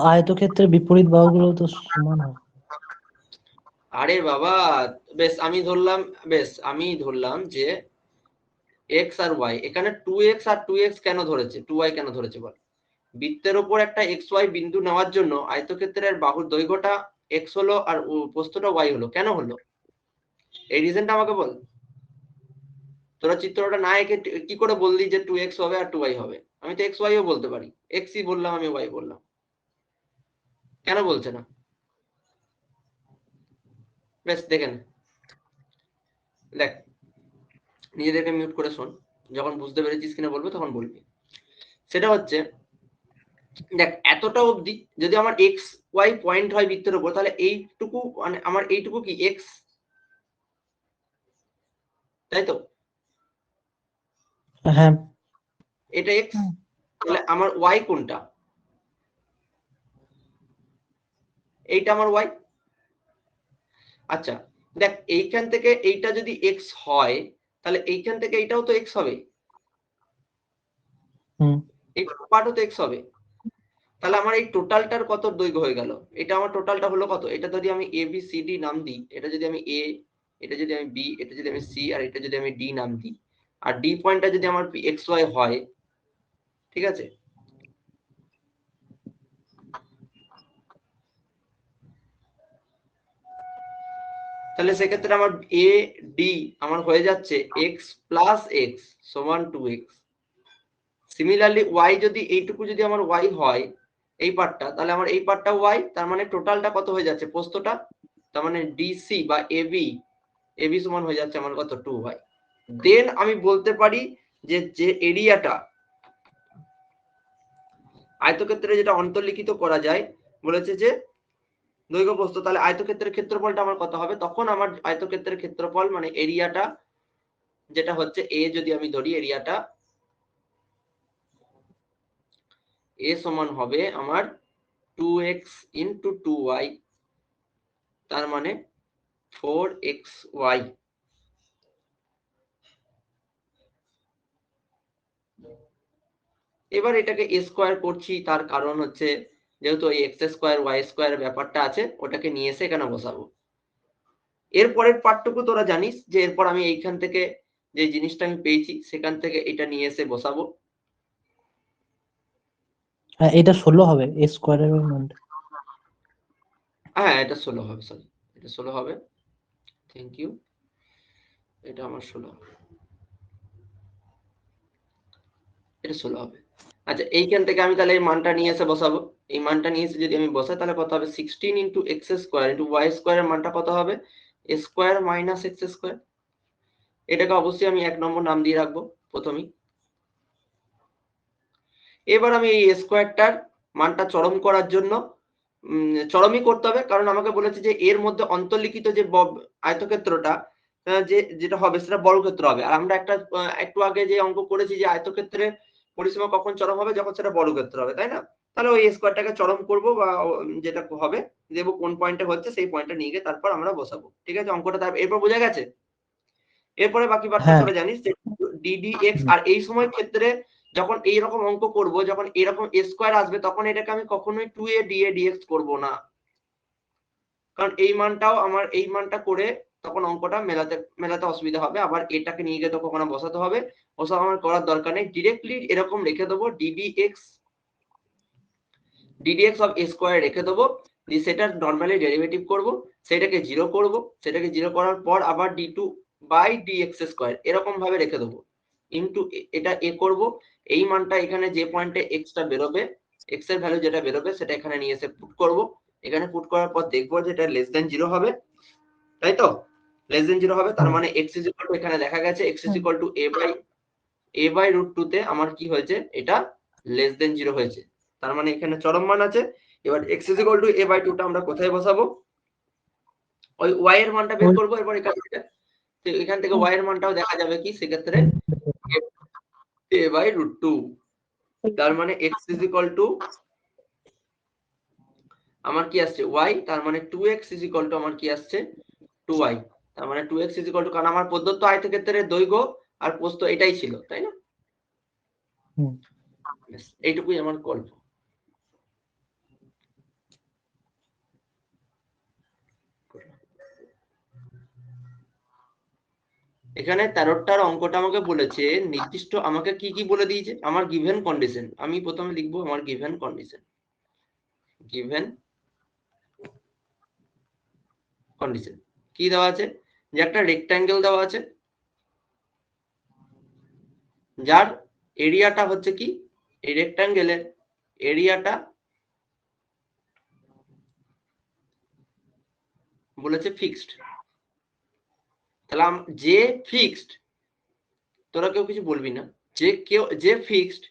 আয়তক্ষেত্রের বিপরীত বাহুগুলো তো সমান হয়। আরে বাবা বেশ আমি ধরলাম যে x আর y, এখানে 2x আর 2x কেন ধরেছে, 2y কেন ধরেছে বল? বৃত্তের উপর একটা xy বিন্দু নেওয়ার জন্য আয়তক্ষেত্রের বাহুর দৈর্ঘ্যটা x হলো আর প্রস্থটা y হলো, কেন হলো এই রিজনটা আমাকে বল। তোরা চিত্রটা না এঁকে কি করে বললি যে 2x হবে আর 2y হবে? আমি তো xy ও বলতে পারি, x ই বললাম আমি y বললাম, কেন বলছে না? বেশ দেখে নে, দেখ নিজেদেরকে মিউট করে শোন, যখন বুঝতে পেরেছিস কিনা বলবো তখন বলবি। সেটা হচ্ছে দেখ এতটা অবধি যদি আমার এক্স ওয়াই পয়েন্ট হয় বৃত্তের উপর, তাহলে এইটুকু মানে আমার এইটুকু কি এক্স, তাই তো? হ্যাঁ। এটা এক্স, তাহলে আমার ওয়াই কোনটা? এইটা আমার ওয়াই। আচ্ছা দেখ এইখান থেকে এইটা যদি এক্স হয় তাহলে এইখান থেকে এইটাও তো এক্স হবে, এই পার্টও তো এক্স হবে, তাহলে আমার এই টোটালটার কত দৈর্ঘ্য হয়ে গেল, এটা আমার টোটালটা হলো কত, এটা যদি আমি এ বি সি ডি নাম দিই, এটা যদি আমি এ, এটা যদি আমি বি, এটা যদি আমি সি আর এটা যদি আমি ডি নাম দিই, আর ডি পয়েন্টটা যদি আমার এক্স ওয়াই হয়, ঠিক আছে, তাহলে সেক্ষেত্রে আমার এ ডি আমার হয়ে যাচ্ছে এক্স প্লাস এক্স সমান 2x। সিমিলারলি ওয়াই যদি এইটুকু যদি আমার ওয়াই হয় এই পার্টটা, তাহলে আমার এই পার্টটা ওয়াই, তার মানে টোটালটা কত হয়ে যাচ্ছে প্রস্থটা, তার মানে ডিসি বা এবি, এবি সমান হয়ে যাচ্ছে আমার কত 2y। দেন আমি বলতে পারি যে যে এরিয়াটা আয়তক্ষেত্রে যেটা অন্তর্লিখিত করা যায় বলেছে যে দৈর্ঘ্য প্রস্থ, তাহলে আয়তক্ষেত্রের ক্ষেত্রফলটা আমার কত হবে, তখন আমার আয়তক্ষেত্রের ক্ষেত্রফল মানে এরিয়াটা যেটা হচ্ছে এ, যদি আমি ধরি এরিয়াটা এ সমান হবে আমার 2x ইন্টু 2y, তার মানে 4xy। এবার এটাকে এ স্কোয়ার করছি, তার কারণ হচ্ছে যেহেতু এই এক্স স্কোয়ার ওয়াই স্কোয়ার ব্যাপারটা আছে ওটাকে নিয়ে এসে এখানে বসাবো। এরপরের পার্টটুকু তোরা জানিস যে এরপর আমি এইখান থেকে যে জিনিসটা আমি পেয়েছি সেখান থেকে এটা নিয়ে এসে বসাবো। হ্যাঁ এটা 16 হবে এ স্কোয়ারের মানটা। হ্যাঁ এটা 16 হবে, সরি এটা 16 হবে, থ্যাংক ইউ, এটা আমার 16 হবে, এটা 16 হবে। আচ্ছা, এইখান থেকে আমি তাহলে এই মানটা নিয়ে এসে বসাবো। এই মানটা নিয়ে এসে যদি আমি বসাই তাহলে কত হবে? 16 into x square into y স্কোয়ারের মানটা কত হবে? A square minus x square. এটাকে অবশ্যই আমি 1 নম্বর নাম দিয়ে রাখবো প্রথমেই। এবার আমি এই স্কোয়ারটার মানটা চরম করার জন্য চরমই করতে হবে, কারণ আমাকে বলেছে যে এর মধ্যে অন্তর্লিখিত যে আয়তক্ষেত্রটা যেটা হবে সেটা বর্গক্ষেত্র হবে। আর আমরা একটু আগে যে অঙ্ক করেছি যে আয়তক্ষেত্রের পরিসীমা কখন চরম হবে? যখন সেটা বর্গক্ষেত্র হবে, তাই না? তাহলে ওই স্কোয়ারটাকে চরম করব বা যেটা হবে দেখবো কোন পয়েন্টে হচ্ছে, সেই পয়েন্টটা নিয়ে গিয়ে তারপর আমরা বসাবো। ঠিক আছে, অঙ্কটা এরপর বোঝা গেছে? এরপরে বাকি পার্টটা হ্যাঁ সবাই জানিস যে ddx। আর এই সময় ক্ষেত্রে যখন এইরকম অঙ্ক করব, যখন এরকম স্কোয়ার আসবে, তখন এটাকে আমি কখনোই 2a dA dx করব না, কারণ এই মানটাও আমার এই মানটা করে তখন অঙ্কটা মেলাতে অসুবিধা হবে। আবার এটাকে নিয়ে গিয়ে তো কখনো বসাতে হবে, ওসব আমার করার দরকার নেই। ডিরেক্টলি এরকম রেখে দেবো ddx অফ a স্কোয়ার রেখে দেবো, দিয়ে সেটার নর্মালি ডেরিভেটিভ করব, সেটাকে 0 করব, সেটাকে 0 করার পর আবার d2 বাই dx স্কোয়ার এরকম ভাবে রেখে দেবো, ইনটু এটা a করব। এই মানটা এখানে যে পয়েন্টে x টা বেরোবে, x এর ভ্যালু যেটা বেরোবে সেটা এখানে নিয়ে এসে পুট করব। এখানে পুট করার পর দেখবো যে এটা লেস দেন 0 হবে, তাই তো? লেস দেন 0 হবে, তার মানে x ইজ ইকুয়াল টু, এখানে দেখা গেছে x is equal to a by root 2 তে আমার কি হয়েছে? এটা লেস দেন 0 হয়েছে, তার মানে এখানে চরম মান আছে। এবার x is equal to a by 2 টা আমরা কোথায় বসাবো? ওই y এর মানটা বের করব। এবার এখান থেকে y এর মানটাও দেখা যাবে কি সেক্ষেত্রে? a by root 2। তার মানে x ইজ ইকুয়াল টু আমার কি আসছে? y, তার মানে 2x ইজ ইকুয়াল টু আমার কি আসছে? 2y। তার মানে 2x ইজ ইকুয়াল টু, কারণ আমার প্রদত্ত আয়তক্ষেত্রের দৈর্ঘ্য আর প্রস্থ এটাই ছিল, তাই না? এইটুকুই আমার গল্প। এখানে 13টার অঙ্কটা আমাকে বলেছে নির্দিষ্ট, আমাকে কি কি বলে দিয়েছে? আমার গিভেন কন্ডিশন, আমি প্রথমে লিখবো আমার গিভেন কন্ডিশন। গিভেন কন্ডিশন কি দেওয়া আছে? যে একটা রেক্ট্যাঙ্গেল দেওয়া আছে, যার এরিয়াটা হচ্ছে কি? এই রেক্ট্যাঙ্গেলের এরিয়াটা বলেছে ফিক্সড। তাহলে যে ফিক্সড, তোরা কেউ কিছু বলবি না, যে ফিক্সড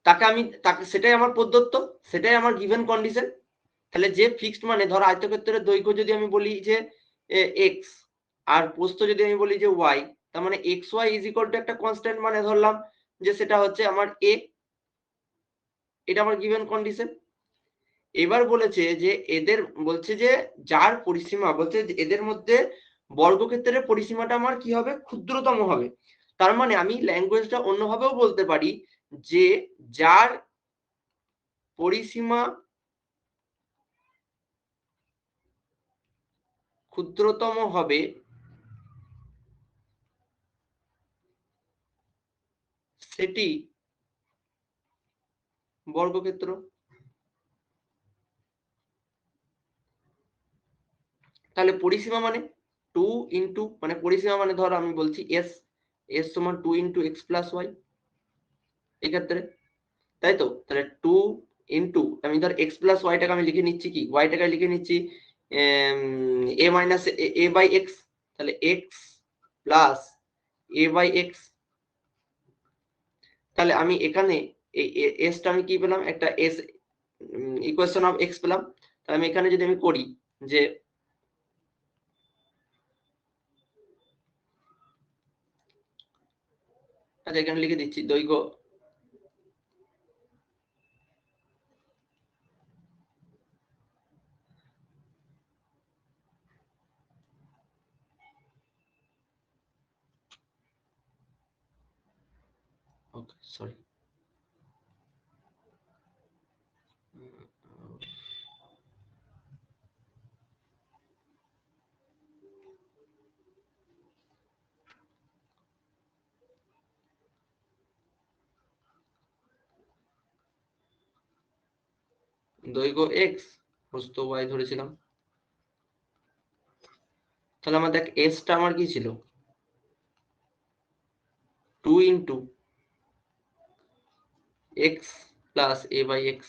তাকে সেটাই আমার প্রদত্ত, সেটাই আমার গিভেন কন্ডিশন। তাহলে যে ফিক্সড মানে ধর আয়তক্ষেত্রের দৈর্ঘ্য যদি আমি বলি যে x, আর প্রস্থ যদি আমি বলি যে y, তার মানে xy ইজ ইকুয়াল টু একটা কনস্ট্যান্ট মানে ধরলাম যে সেটা হচ্ছে আমার a। এটা আমার গিভেন কন্ডিশন। এবার বলেছে যে বলছে যে যার পরিসীমা, বলছে যে এদের মধ্যে বর্গক্ষেত্রের পরিসীমাটা আমার কি হবে? ক্ষুদ্রতম হবে। তার মানে আমি ল্যাঙ্গুয়েজটা অন্যভাবেও বলতে পারি যে যার পরিসীমা ক্ষুদ্রতম হবে সেটি বর্গক্ষেত্র। তাহলে পরিসীমা মানে 2 ইন্টু, মানে পরিসীমা মানে ধর আমি বলছি এস সমান 2 ইন্টু এক্স প্লাস ওয়াই এক্ষেত্রে, তাই তো? তাহলে 2 ইন্টু, আমি ধর এক্স প্লাস ওয়াইটাকে আমি লিখে নিচ্ছি কি? ওয়াইটাকে লিখে নিচ্ছি a minus a by x. তাহলে x plus a by x. তাহলে আমি এখানে এই এসটা আমি কি পেলাম? একটা এস ইকুয়েশন অফ এক্স পেলাম। তাহলে আমি এখানে যদি আমি করি যে আচ্ছা, এখানে লিখে দিচ্ছি দৈর্ঘ্য ওকে সরি দৈর্ঘ্য এক্স, প্রস্থ ওয়াই ধরেছিলাম। তাহলে আমার দেখ এসটা আমার কি ছিল? 2 into x plus a by x.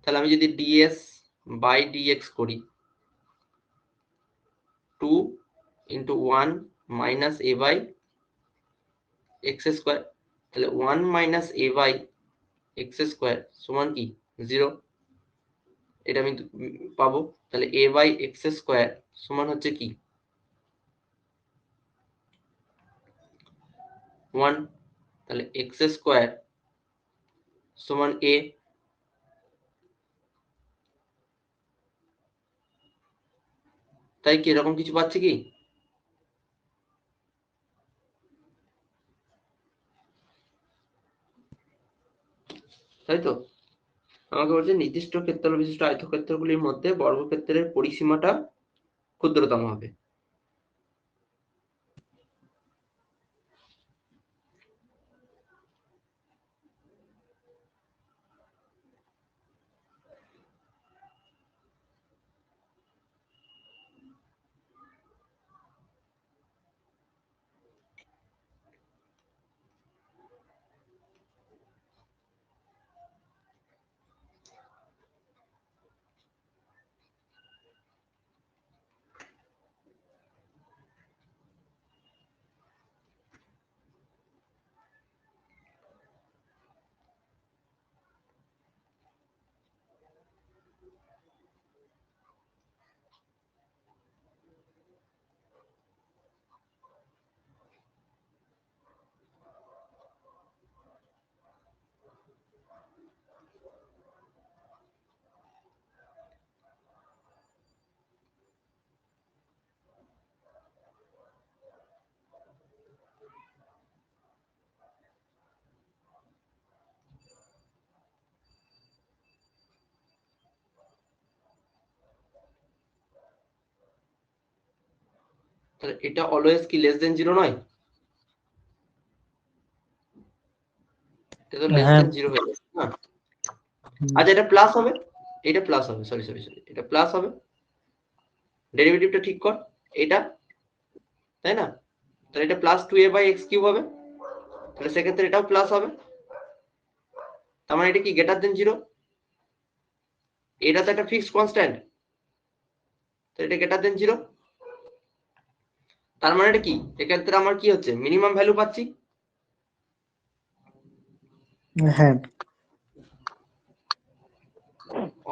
তাহলে আমি যদি ডিএস বাই ডিএক্স করি 2 into 1 minus a by x square, তাহলে 1 minus a by x square সমান কি 0, এটা আমি পাবো। তাহলে এ বাই এক্স স্কোয়ার সমান হচ্ছে কি 1, তাহলে এক্স স্কোয়ার সমান এ। তাই কি এরকম কিছু পাচ্ছি কি? তাই তো আমাকে বলছে নির্দিষ্ট ক্ষেত্র বিশিষ্ট আয়তক্ষেত্রগুলির মধ্যে বর্গক্ষেত্রের পরিসীমাটা ক্ষুদ্রতম হবে। তাহলে এটা অলওয়েজ কি লেস দেন 0 নয়? এটা তো লেস হ্যাঁ। দেন 0 হয়ে যাচ্ছে না? আচ্ছা এটা প্লাস হবে, এটা প্লাস হবে, সরি সরি সরি, এটা প্লাস হবে। ডেরিভেটিভটা ঠিক কর এটা, তাই না? তাহলে এটা plus 2a by x cube হবে, তাহলে সেক্ষেত্রে এটাও প্লাস হবে। তার মানে এটা কি গ্রেটার দেন 0, এটা তো একটা ফিক্সড কনস্ট্যান্ট, তো এটা গ্রেটার দেন 0। তার মানে এটা কি এক্ষেত্রে আমার কি হচ্ছে মিনিমাম ভ্যালু পাচ্ছি। হ্যাঁ।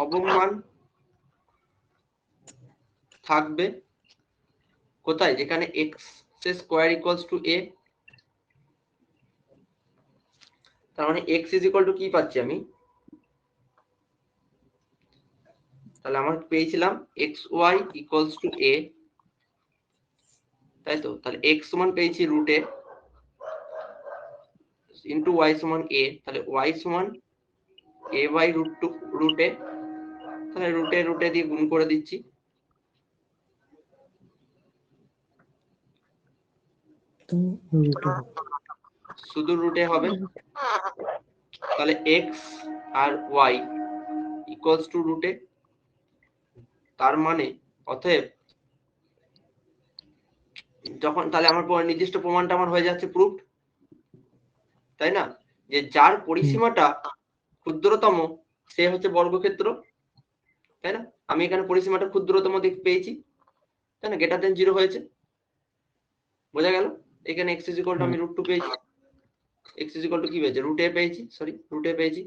অবমান থাকবে কোথায়? যেখানে এক্স স্কোয়ার ইকুয়ালস টু এ। তার মানে এক্স ইজ ইকুয়াল টু কি পাচ্ছি আমি? তাহলে আমার পেয়েছিলাম এক্স ওয়াই ইকুয়ালস টু এ, তাই তো? তাহলে এক্স সমান পেয়েছি রুট এ ইন্টু ওয়াই সমান এ, তাহলে ওয়াই সমান এ বাই রুট এ, তাহলে রুটে দিয়ে গুণ করে দিচ্ছি। শুধু রুটে হবে, তাহলে এক্স আর ওয়াই ইকুয়ালস টু রুটে। তার মানে অতএব যখন তাহলে আমার নির্দিষ্ট প্রমাণটা আমার হয়ে যাচ্ছে প্রুফড, তাই না? যে যার পরিসীমাটা ক্ষুদ্রতম সে হচ্ছে বর্গক্ষেত্র, তাই না? আমি এখানে পরিসীমাটা ক্ষুদ্রতম দিক পেয়েছি, তাই না? গ্রেটার দেন 0 হয়েছে, বোঝা গেল? এখানে x ইজ ইকুয়াল টু আমি √2 পেয়েছি, x ইজ ইকুয়াল টু কি পেয়েছি √a পেয়েছি, সরি √a পেয়েছি,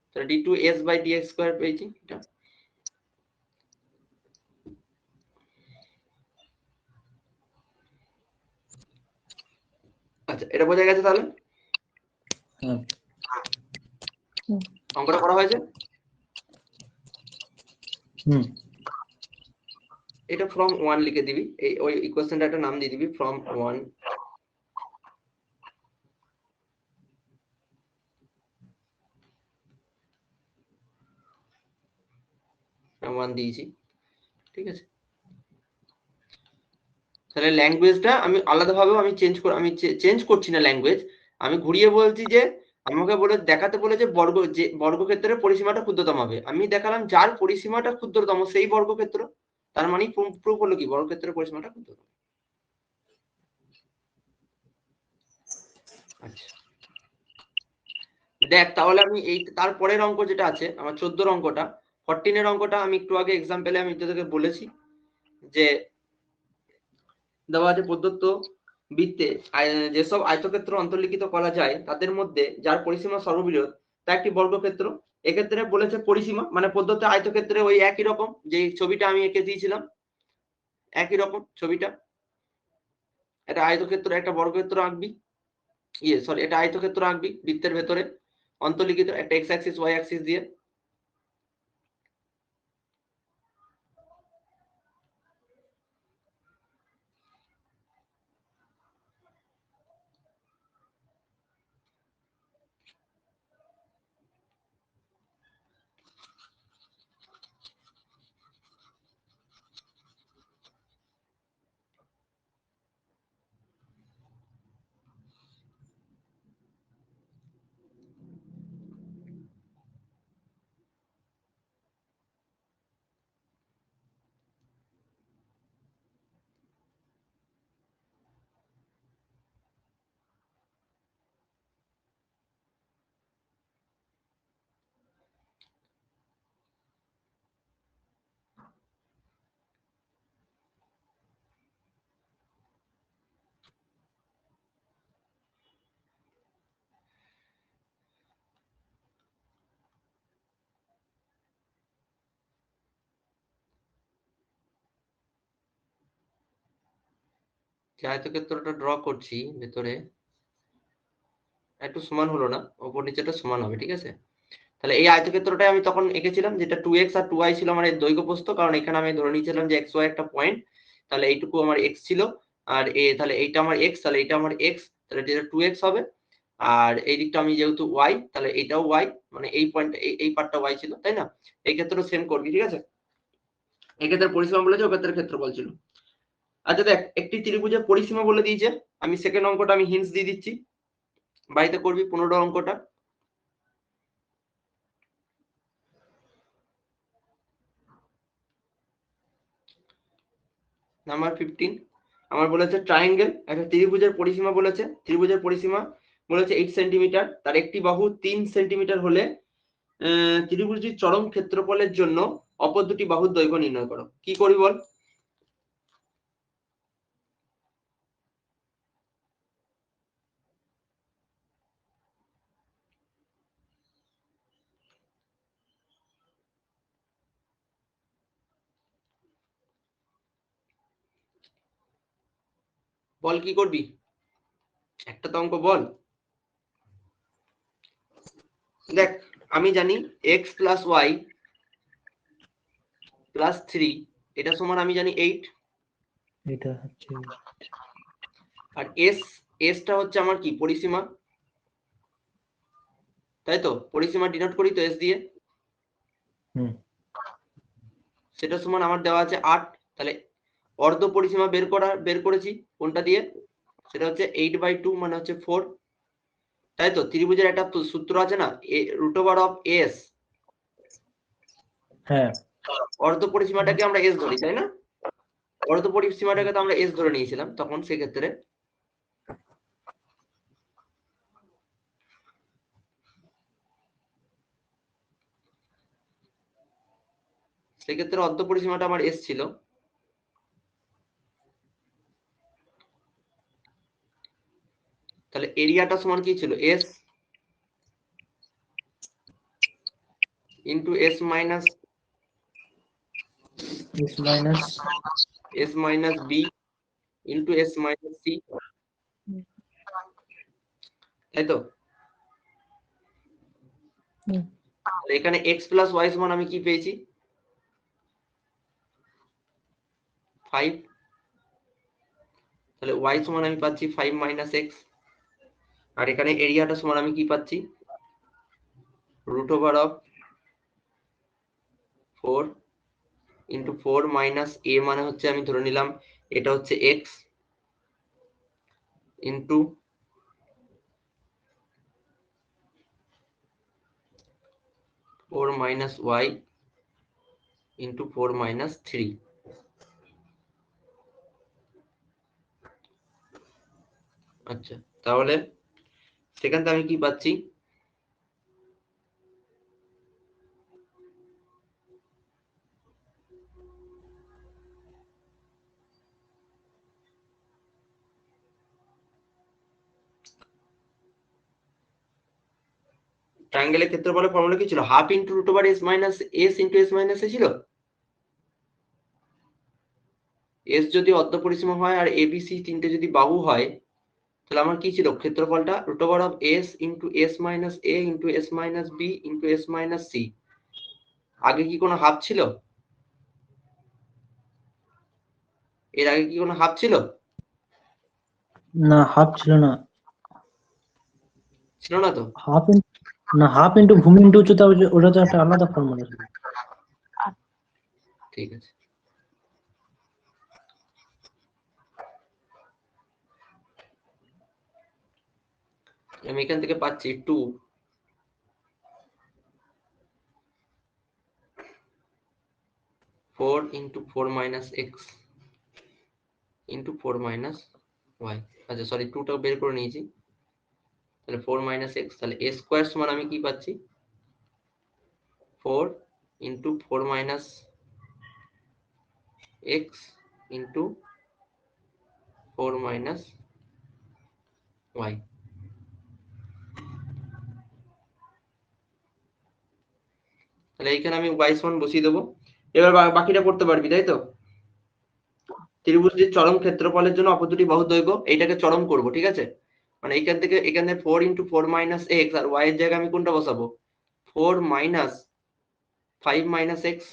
তাহলে d2s বাই dx স্কয়ার পেয়েছি এটা। আচ্ছা এটা বোঝা গেছে তাহলে? অঙ্কটা করা হয়েছে? এটা ফ্রম 1 লিখে দিবি, এই ওই ইকুয়েশনটা একটা নাম দিয়ে দিবি ফ্রম 1। দিয়েছি, ঠিক আছে? তাহলে ল্যাঙ্গুয়েজটা আমি আলাদাভাবে আমি চেঞ্জ করছি না ল্যাঙ্গুয়েজ, আমি ঘুরিয়ে বলছি যে আমাকে বলে দেখাতে বলে যে বর্গক্ষেত্রের পরিসীমাটা ক্ষুদ্রতম হবে, আমি দেখালাম যার পরিসীমাটা ক্ষুদ্রতম সেই বর্গক্ষেত্র। তার মানে প্রুফ হলো কি বর্গক্ষেত্রের পরিসীমাটা ক্ষুদ্রতম। আচ্ছা দেখ তাহলে আমি এই তারপরের অঙ্ক যেটা আছে আমার 14 অঙ্কটা 14 এর অঙ্কটা আমি একটু আগে এক্সাম্পলে আমি তোদেরকে বলেছি যে দেওয়া আছে প্রদত্ত বৃত্তে যেসব আয়তক্ষেত্র অন্তর্লিখিত করা যায় তাদের মধ্যে যার পরিসীমা সর্ববৃহৎ তা একটি বর্গক্ষেত্র। এক্ষেত্রে বলেছে পরিসীমা মানে প্রদত্ত আয়তক্ষেত্রে ওই একই রকম যে ছবিটা আমি এঁকে দিয়েছিলাম, একই রকম ছবিটা, এটা আয়তক্ষেত্র একটা বর্গক্ষেত্র আঁকবি, সরি এটা আয়তক্ষেত্র আঁকবি বৃত্তের ভেতরে অন্তর্লিখিত একটা এক্স অ্যাক্সিস ওয়াই অ্যাক্সিস দিয়ে। যে আয়তক্ষেত্রটা ড্র করছি ভেতরে একটু সমান হলো না, ওপর নিচেটা সমান হবে, ঠিক আছে। তাহলে এই আয়তক্ষেত্রটাই আমি তখন এঁকেছিলাম যেটা 2x আর 2y ছিল আমার এর দৈর্ঘ্য প্রস্থ, কারণ এখানে আমি ধরে নিয়েছিলাম যে xy একটা পয়েন্ট, তাহলে এইটুকু আমার x ছিল আর তাহলে এইটা আমার x, তাহলে এইটা আমার x, তাহলে এটা 2x হবে। আর এই দিকটা আমি যেহেতু y, তাহলে এটাও y, মানে এই পয়েন্ট এই পার্টটা y ছিল, তাই না। এই ক্ষেত্রে সেম করবি, ঠিক আছে। এই ক্ষেত্রে পরিসীমা বলেছে, ও ক্ষেত্রে ক্ষেত্রফল ছিল। আচ্ছা দেখ, একটি ত্রিভুজের পরিসীমা বলে দিয়েছে, আমি সেকেন্ড অঙ্কটা আমি হিন্টস দিয়ে দিচ্ছি, বাড়িতে করবি 15 অঙ্কটা। নাম্বার 15 আমার বলেছে ট্রায়াঙ্গেল, একটা ত্রিভুজের পরিসীমা বলেছে, ত্রিভুজের পরিসীমা বলেছে 8 সেন্টিমিটার, তার একটি বাহু 3 সেন্টিমিটার হলে ত্রিভুজটির চরম ক্ষেত্রফলের জন্য অপর দুটি বাহুর দৈর্ঘ্য নির্ণয় করো। কি করবি বল? বল কি করবি, একটা তো অঙ্ক বল। দেখ আমি জানি x প্লাস ওয়াই প্লাস 3 এটা সমান আমি জানি 8, এটা হচ্ছে আর এসটা হচ্ছে আমার কি পরিসীমা, তাই তো, পরিসীমা ডিনোট করি তো এস দিয়ে, হুম সেটা সমান আমার দেওয়া আছে 8। তাহলে অর্ধ পরিসীমা বের করেছি কোনটা দিয়ে, সেটা হচ্ছে 8/2 মানে হচ্ছে 4, তাই তো। ত্রিভুজের একটা সূত্র আছে না, √s, হ্যাঁ অর্ধ পরিসীমাটাকে আমরা এস ধরি, তাই না। অর্ধ পরিসীমাটাকে তো আমরা এস ধরে নিয়েছিলাম তখন, সেক্ষেত্রে অর্ধ পরিসীমাটা আমার এস ছিল। তাহলে এরিয়াটা সমান কি ছিল, s into s minus b into s minus c, তাই তো। তাহলে এখানে এক্স প্লাস ওয়াই সমান আমি কি পেয়েছি, 5, তাহলে ওয়াই সমান আমি পাচ্ছি 5 মাইনাস এক্স, আর এখানে এরিয়াটা সমান আমি কি পাচ্ছি, √4 ইন্টু 4 মাইনাস এ মানে হচ্ছে আমি ধরে নিলাম এটা হচ্ছে x, into 4 minus y into 4 minus 3। আচ্ছা তাহলে সেখান থেকে আমি কি পাচ্ছি, ট্রায়াঙ্গেলের ক্ষেত্রফলের ফর্মুলা কি ছিল? Half into root over s minus s into s minus a ছিল। এস যদি অর্ধ পরিসীমা হয় আর এবিসি তিনটে যদি বাহু হয়, তাহলে আমার কি ছিল ক্ষেত্রফলটা? Root over of s into s minus a into s minus b into s minus c. আগে কি কোনো হাফ ছিল? এর আগে কি কোনো হাফ ছিল? না, হাফ ছিল না। ছিল না তো? হাফ ইন্টু ভূমি ইন্টু উচ্চতা, ওটা তো একটা আলাদা ফর্মুলা ছিল। ঠিক আছে। আমি এখান থেকে পাচ্ছি 2 4 into 4 minus x into 4 minus y. আচ্ছা সরি, 2টা বের করে নিয়েছি। তাহলে 4 মাইনাস এক্স, তাহলে এ স্কোয়ার সমান আমি কি পাচ্ছি? 4 into 4 minus x into 4 minus y. তাহলে এইখানে আমি ওয়াই সমান বসিয়ে দেবো। এবার বাকিটা করতে পারবি, তাই তো? ত্রিভুজটির চরম ক্ষেত্রফলের জন্য অপর দুটি বাহুর দৈর্ঘ্য, এইটাকে চরম করব, ঠিক আছে? মানে এইখান থেকে এখানে 4 ইন্টু 4 মাইনাস এক্স, আর ওয়াই এর জায়গায় আমি কোনটা বসাবো? 4 মাইনাস 5 মাইনাস এক্স।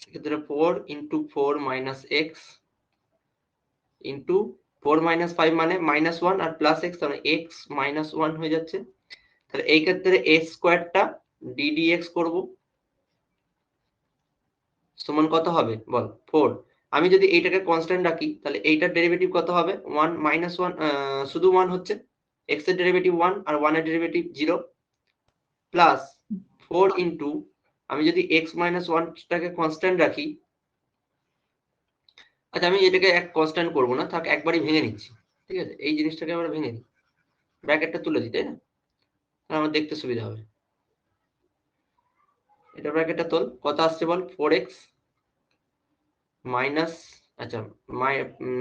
সেক্ষেত্রে 4 into 4 minus x into 4 minus 5 মানে মাইনাস 1 আর প্লাস এক্স, তাহলে এক্স মাইনাস 1 হয়ে যাচ্ছে। তাহলে এই ক্ষেত্রে এ স্কোয়ারটা ডিডিএক্স করব, সমান কত হবে বল? 4। আমি যদি এইটাকে কনস্ট্যান্ট রাখি, তাহলে এইটার ডেরিভেটিভ কত হবে? 1 মাইনাস 1, শুধু 1 হচ্ছে। x এর ডেরিভেটিভ 1 আর 1 এর ডেরিভেটিভ 0, প্লাস 4 ইন্টু, আমি যদি x মাইনাস 1টাকে কনস্ট্যান্ট রাখি, আচ্ছা আমি এটাকে এক কনস্ট্যান্ট করবো না, থাক একবারই ভেঙে নিচ্ছি, ঠিক আছে? এই জিনিসটাকে আমরা ভেঙে নিই, ব্র্যাকেটটা তুলে দিই, তাই না? তাহলে আমার দেখতে সুবিধা হবে। এটা ব্র্যাকেটটা তোল, কত আসছে বল? 4x মাইনাস, আচ্ছা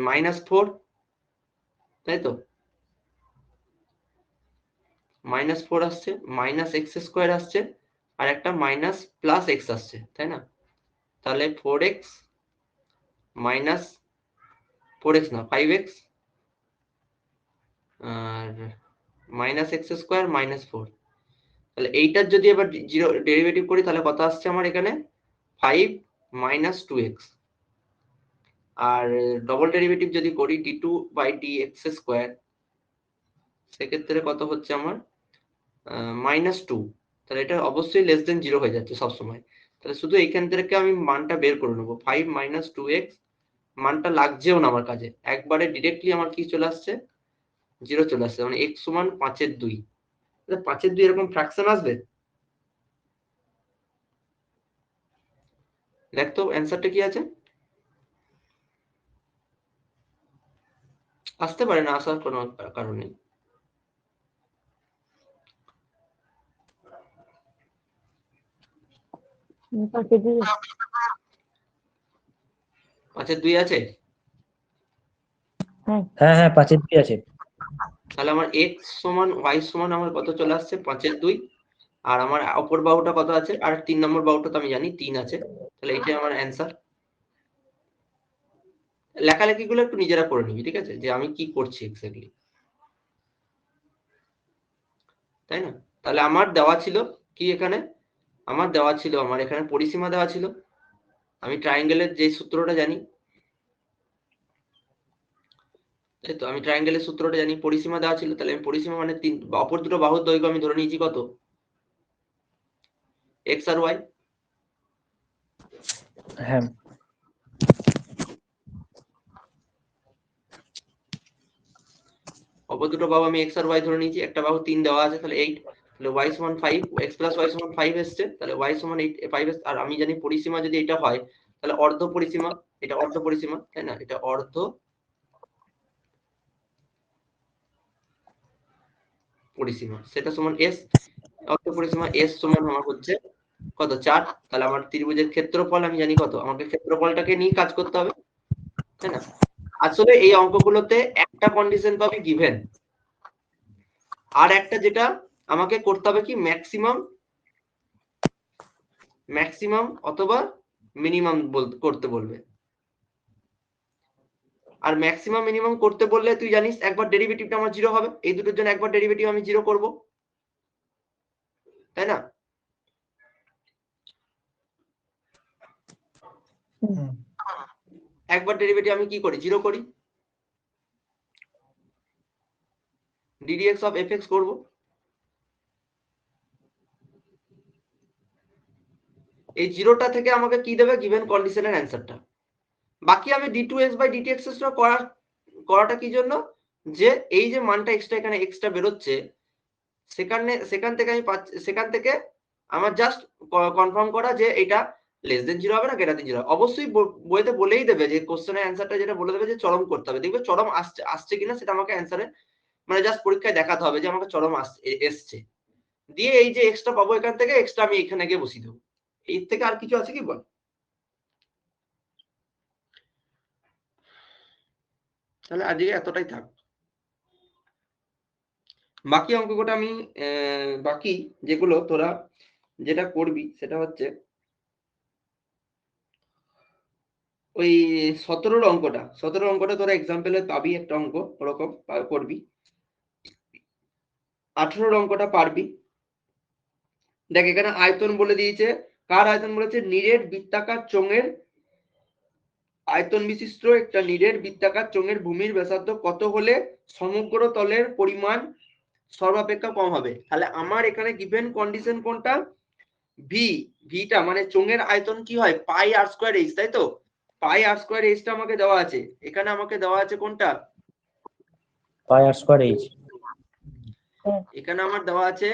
মাইনাস 4, তাই তো? মাইনাস 4 আসছে, মাইনাস এক্স স্কোয়ার আসছে, আর একটা মাইনাস প্লাস এক্স আসছে, তাই না? তাহলে 4x মাইনাস 4x না 5x আর মাইনাস এক্স স্কোয়ার মাইনাস 4। তাহলে এইটার যদি এবার জিরো ডেরিভেটিভ করি, তাহলে কত আসছে আমার এখানে? 5 মাইনাস 2x। আর ডবল ডেরিভেটিভ যদি করি d2 বাই dx স্কোয়ার, সেক্ষেত্রে কত হচ্ছে আমার? মাইনাস 2। তাহলে এটা অবশ্যই লেস দেন 0 হয়ে যাচ্ছে সবসময়। তাহলে শুধু এইখান থেকে আমি মানটা বের করে নেবো, 5 মাইনাস 2x। মানটা লাগছেও না আমার কাছে, একবারে ডিরেক্টলি আমার কি চলে আসছে? 0 চলে আসছে, মানে x সমান 5/2। 5/2 এরকম ফ্র্যাকশন আসবে? দেখ তো অ্যান্সারটা কি আছে। আসতে পারে, না আসার কোনো কারণ নেই। পাশে দিয়ে 5/2 আছে? হ্যাঁ হ্যাঁ হ্যাঁ, 5/2 আছে। তাহলে আমার x সমান y সমান আমার কত চলে আসছে? 5/2। আর আমার অপর বাহুটা কত আছে? আর 3 নম্বর বাহুটা তো আমি জানি 3 আছে। তাহলে এইটাই আমার অ্যান্সার। লেখালেখি গুলো একটু নিজেরা করে নিবি, ঠিক আছে, যে আমি কি করছি এক্স্যাক্টলি, তাই না? তাহলে আমার দেওয়া ছিল কি এখানে? আমার দেওয়া ছিল, আমার এখানে পরিসীমা দেওয়া ছিল। আমি ট্রায়াঙ্গেলের যে সূত্রটা জানি, তাই তো? আমি ট্রায়াঙ্গেলের সূত্রটা জানি, পরিসীমা দেওয়া ছিল। তাহলে আমি পরিসীমা মানে অপর দুটো বাহুর দৈর্ঘ্য আমি ধরে নিয়েছি কত? x আর y। হ্যাঁ, অপর দুটো বাহু আমি x আর y ধরে নিয়েছি, একটা বাহু 3 দেওয়া আছে, তাহলে 8। তাহলে y সমান 5, x প্লাস y সমান 5 এসছে, তাহলে y সমান 8 5 আর আমি জানি পরিসীমা যদি এটা হয়, তাহলে অর্ধ পরিসীমা এটা অর্ধ পরিসীমা, তাই না? এটা অর্ধ পরিসীমা, সেটা সমান এস। অর্ধ পরিসীমা এস সমান আমার হচ্ছে কত, 4। তাহলে আমার ত্রিভুজের ক্ষেত্রফল আমি জানি কত, আমাকে ক্ষেত্রফলটাকে নিয়ে কাজ করতে হবে, তাই না? আসলে এই অঙ্কগুলোতে একটা কন্ডিশন পাবি গিভেন, আর একটা যেটা আমাকে করতে হবে কি ম্যাক্সিমাম অথবা মিনিমাম করতে বলবে। আর ম্যাক্সিমাম মিনিমাম করতে বললে তুই জানিস একবার ডেরিভেটিভটা আমার 0 হবে, এই দুটোর জন্য একবার ডেরিভেটিভ আমি 0 করব, তাই না? একবার ডেরিভেটিভ আমি কি করি, 0 করি, ddx অফ fx করব। এই 0টা থেকে আমাকে কি দেবে, গিভেন কন্ডিশনের অ্যান্সারটা। বাকি আমি d2x/dtx করাটা কি জন্য, যে এই যে মানটা এক্সট্রা এখানে এক্সট্রা বেরোচ্ছে, সেখান থেকে আমি পাচ্ছি, সেখান থেকে আমার জাস্ট কনফার্ম করা যে এটা লেস দেন 0 হবে না গ্রেটার দেন 0। অবশ্যই বইতে বলেই দেবে যে কোশ্চেনের অ্যান্সারটা যেটা বলে দেবে যে চরম করতে হবে, দেখবে চরম আসছে কিনা সেটা আমাকে অ্যান্সারে মানে জাস্ট পরীক্ষায় দেখাতে হবে যে আমাকে চরম এসছে, দিয়ে এই যে এক্সট্রা পাবো এখান থেকে এক্সট্রা আমি এখানে গিয়ে বসিয়ে দেবো। এর থেকে আর কিছু আছে কি বল? তাহলে আজকে এতটাই থাক। বাকি অঙ্কটা আমি বাকি যেগুলো তোরা যেটা করবি সেটা হচ্ছে ওই 17 অঙ্কটা তোরা এক্সাম্পলে পাবি, একটা অঙ্ক ওরকম করবি। 18 অঙ্কটা পারবি। দেখ এখানে আয়তন বলে দিয়েছে, কার আয়তন বলেছে, নীরের বৃত্তাকার চোঙের আয়তন বিশিষ্ট একটা নীরের বৃত্তাকার চোঙের ভূমির ব্যাসার্ধ কত হলে সমগ্র তলের পরিমাণ সর্বাপেক্ষা কম হবে। তাহলে আমার এখানে গিভেন কন্ডিশন কোনটা, ভিটা মানে চোঙের আয়তন কি হয়, পাই আর স্কয়ার এইচ, তাই তো? পাই আর স্কয়ার এইচটা আমাকে দেওয়া আছে, এখানে আমাকে দেওয়া আছে কোনটা, পাই আর স্কয়ার এইচ। এখানে আমার দেওয়া আছে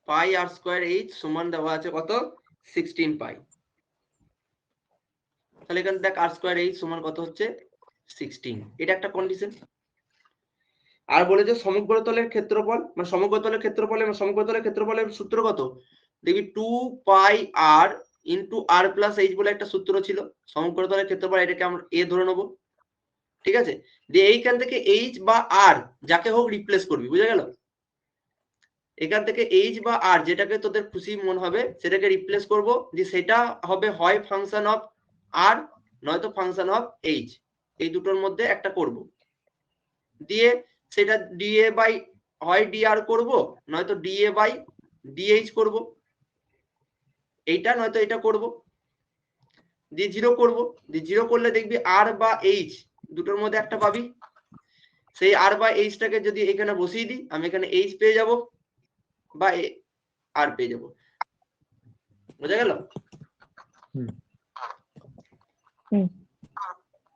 পাই আর স্কয়ার এইচ সমান দেওয়া আছে কত, 16 পাই। তাহলে এখানে দেখ আর স্কয়ার এইচ সমান কত হচ্ছে 16, এটা একটা কন্ডিশন। আর বলেছে সমগ্রতলের ক্ষেত্রফল, মানে সমগ্রতলের ক্ষেত্রফলের সূত্র কত, দেখবি 2 পাই আর ইনটু আর প্লাস এইচ বলে একটা সূত্র ছিল সমগ্রতলের ক্ষেত্রফল, এটাকে আমরা এ ধরে নেবো, ঠিক আছে? দিয়ে এইখান থেকে এইচ বা আর যাকে হোক রিপ্লেস করবি, বুঝা গেল? এখান থেকে এইচ বা আর যেটাকে তোদের খুশি মনে হবে সেটাকে রিপ্লেস করব, যে সেটা হবে হয় ফাংশন অফ আর নয়তো ফাংশন অফ এইচ, এই দুটোর মধ্যে একটা করব। দিয়ে সেটা ডিএ বাই হয় ডিআর করব, নয়তো ডিএ বাই ডিএইচ করব, এইটা নয়তো এটা করব, দিয়ে 0 করব। দিয়ে 0 করলে দেখবি আর বা এইচ দুটোর মধ্যে একটা পাবি, সেই আর বা এইচটাকে যদি এখানে বসিয়ে দিই আমি এখানে এইচ পেয়ে যাব বা আর পেয়ে যাব, বোঝা গেল?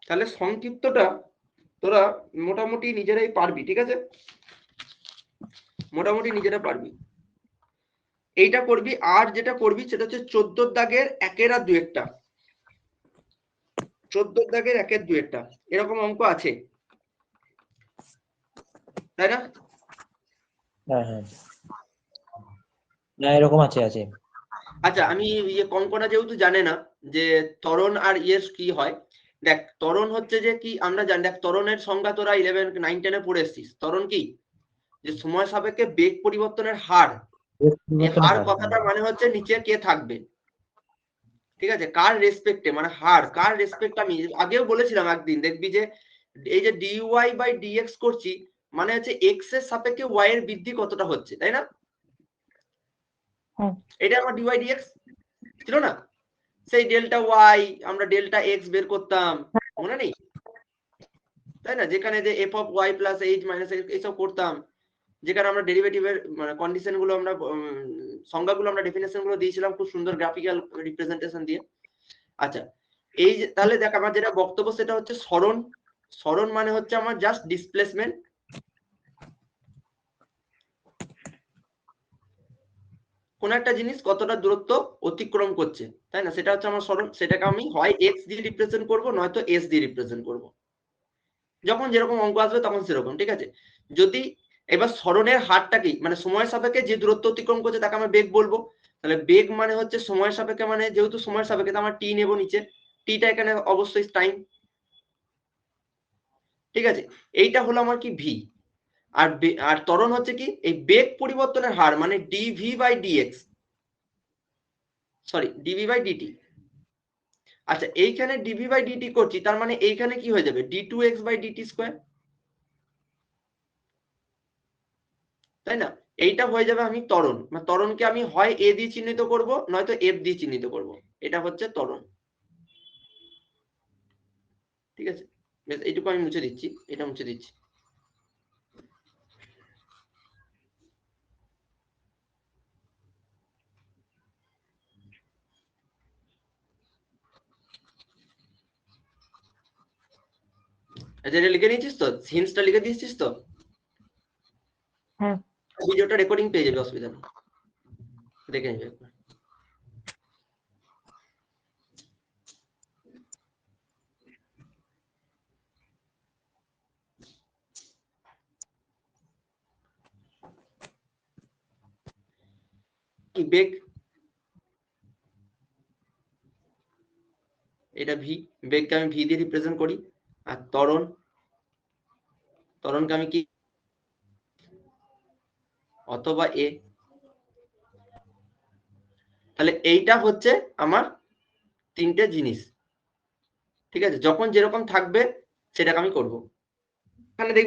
তাহলে সংক্ষিপ্তটা তোরা মোটামুটি নিজেরাই পারবি, ঠিক আছে? মোটামুটি নিজেরা পারবি। এইটা করবি, আর যেটা করবি সেটা হচ্ছে 14 দাগের 1 আর 2 একটা, 14 দাগের 1 2 একটা এরকম অঙ্ক আছে, তাই না? হ্যাঁ হ্যাঁ, না এরকম আছে আছে। আচ্ছা, আমি ইয়ে কঙ্কনা যেহেতু জানে না যে ত্বরণ আর ইয়েস কি হয়, দেখ ত্বরণ হচ্ছে যে কি আমরা জানি, দেখ ত্বরণের সংজ্ঞা তোরা 11 9 10 এ পড়ে এসেছিস। ত্বরণ কি, যে সময় সাপেক্ষে বেগ পরিবর্তনের হার। এই হার কথাটা মানে হচ্ছে নিচে কে থাকবে, ঠিক আছে? কার রেসপেক্টে, মানে হার কার রেসপেক্ট, আমি আগেও বলেছিলাম একদিন, দেখবি যে এই যে ডিওয়াই বাই ডিএক্স করছি মানে হচ্ছে এক্স এর সাপেক্ষে ওয়াই এর বৃদ্ধি কতটা হচ্ছে, তাই না? এটা আমার ডিওয়াই ডিএক্স ছিল না, সেই ডেল্টা ওয়াই আমরা ডেল্টা এক্স বের করতাম, মনে নেই? তাই না, যেখানে যে f of y plus h minus এইসব করতাম, যেখানে আমরা ডেরিভেটিভের মানে কন্ডিশন গুলো আমরা সংজ্ঞাগুলো আমরা ডেফিনেশন গুলো দিয়েছিলাম খুব সুন্দর গ্রাফিক্যাল রিপ্রেজেন্টেশন দিয়ে। আচ্ছা, এই যে তাহলে দেখ আমার যেটা বক্তব্য সেটা হচ্ছে সরণ, সরণ মানে হচ্ছে আমার জাস্ট ডিসপ্লেসমেন্ট, কোন একটা জিনিস কতটা দূরত্ব অতিক্রম করছে, তাই না? সেটা হচ্ছে আমার সরণ। সেটাকে আমি হয় এক্স দিয়ে রিপ্রেজেন্ট করবো, নয়তো এস দিয়ে রিপ্রেজেন্ট করবো। যখন যেরকম অঙ্ক আসবে তখন সেরকম, ঠিক আছে? যদি এবার সরণের হারটা কি, মানে সময়ের সাপেক্ষে যে দূরত্ব অতিক্রম করছে তাকে আমরা বেগ বলবো। তাহলে বেগ মানে হচ্ছে সময়ের সাপেক্ষে, মানে যেহেতু সময়ের সাপেক্ষে আমরা টি নেব নিচে, টিটা এখানে অবশ্যই টাইম, ঠিক আছে? এইটা হলো আমার কি ভি। আর ত্বরণ হচ্ছে কি এই বেগ পরিবর্তনের হার, মানে dv by dx, sorry dv by dt. আচ্ছা এইখানে ডিভি বাই ডিটি করছি, তার মানে এইখানে কি হয়ে যাবে, d two x by dt square, তাই না? এইটা হয়ে যাবে আমি ত্বরণ, মানে ত্বরণকে আমি হয় এ দিয়ে চিহ্নিত করব, নয়তো এফ দিয়ে চিহ্নিত করব। এটা হচ্ছে ত্বরণ, ঠিক আছে? বেশ, এইটুকু আমি মুছে দিচ্ছি, এটা মুছে দিচ্ছি। আচ্ছা এটা লিখে নিয়েছিস তো, হিন্টসটা লিখে দিয়েছিস তো? হ্যাঁ। ভিডিওটা রেকর্ডিং পেয়ে যাবে, অসুবিধা নেই, দেখে নেবে একবার। কি বেগ, এটা ভি, বেগকে আমি ভি দিয়ে রিপ্রেজেন্ট করি। আর ত্বরণকে আমি কি অথবা এ। তাহলে এইটা হচ্ছে আমার তিনটে জিনিস, ঠিক আছে? যখন যেরকম থাকবে সেটাকে আমি করব। এখানে দেখ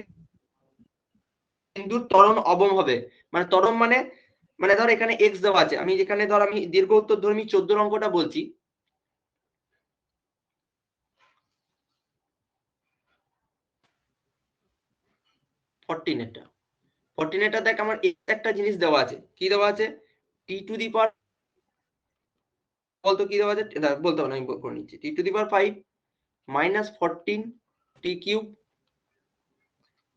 বিন্দুর ত্বরণ অবম হবে, মানে ত্বরণ মানে, মানে ধর এখানে এক্স দেওয়া আছে, আমি যেখানে ধর আমি দীর্ঘ উত্তর ধর্মী 14 অঙ্কটা বলছি, ফর্টিনেটটা দেখ আমার একটা জিনিস দেওয়া আছে, কি দেওয়া আছে, টি টু দি পাওয়ার, বলতো কি দেওয়া আছে, বলতে হবে না, আমি করে নিচ্ছি, t to the power 5 minus 14 t cube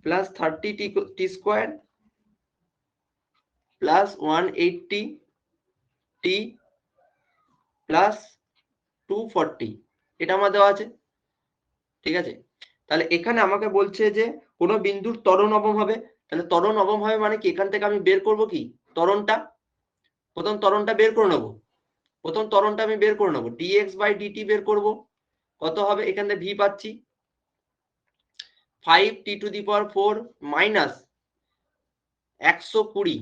plus 30 t square plus 180 t plus 240, এটা আমার দেওয়া আছে, ঠিক আছে? তাহলে এখানে আমাকে বলছে যে কোন বিন্দুর ত্বরণ অবম হবে, তাহলে ত্বরণ অবম হবে মানে কি, এখান থেকে আমি বের করব কি ত্বরণটা, প্রথম ত্বরণটা বের করে নেব, প্রথম ত্বরণটা আমি বের করে নেব, dx বাই dt বের করব, কত হবে, এখানে ভি পাচ্ছি 5 t to the power 4 minus 120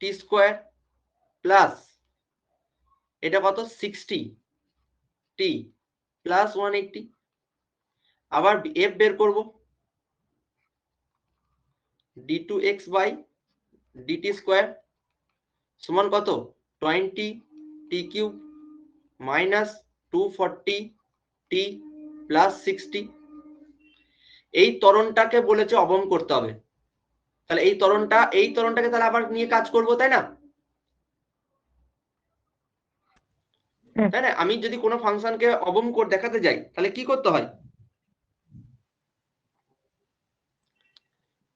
t square plus এটা কত 60 টি প্লাস 180, আবার এফ বের করব d2x বাই dt স্কোয়ার সমান কত 20 টি কিউব মাইনাস 240 টি প্লাস 60। এই ত্বরণটাকে বলেছে অবম করতে হবে, তাহলে এই ত্বরণটাকে তাহলে আবার নিয়ে কাজ করব, তাই না? তাই না? আমি যদি কোনো ফাংশনকে অবম করে দেখাতে যাই তাহলে কি করতে হয়,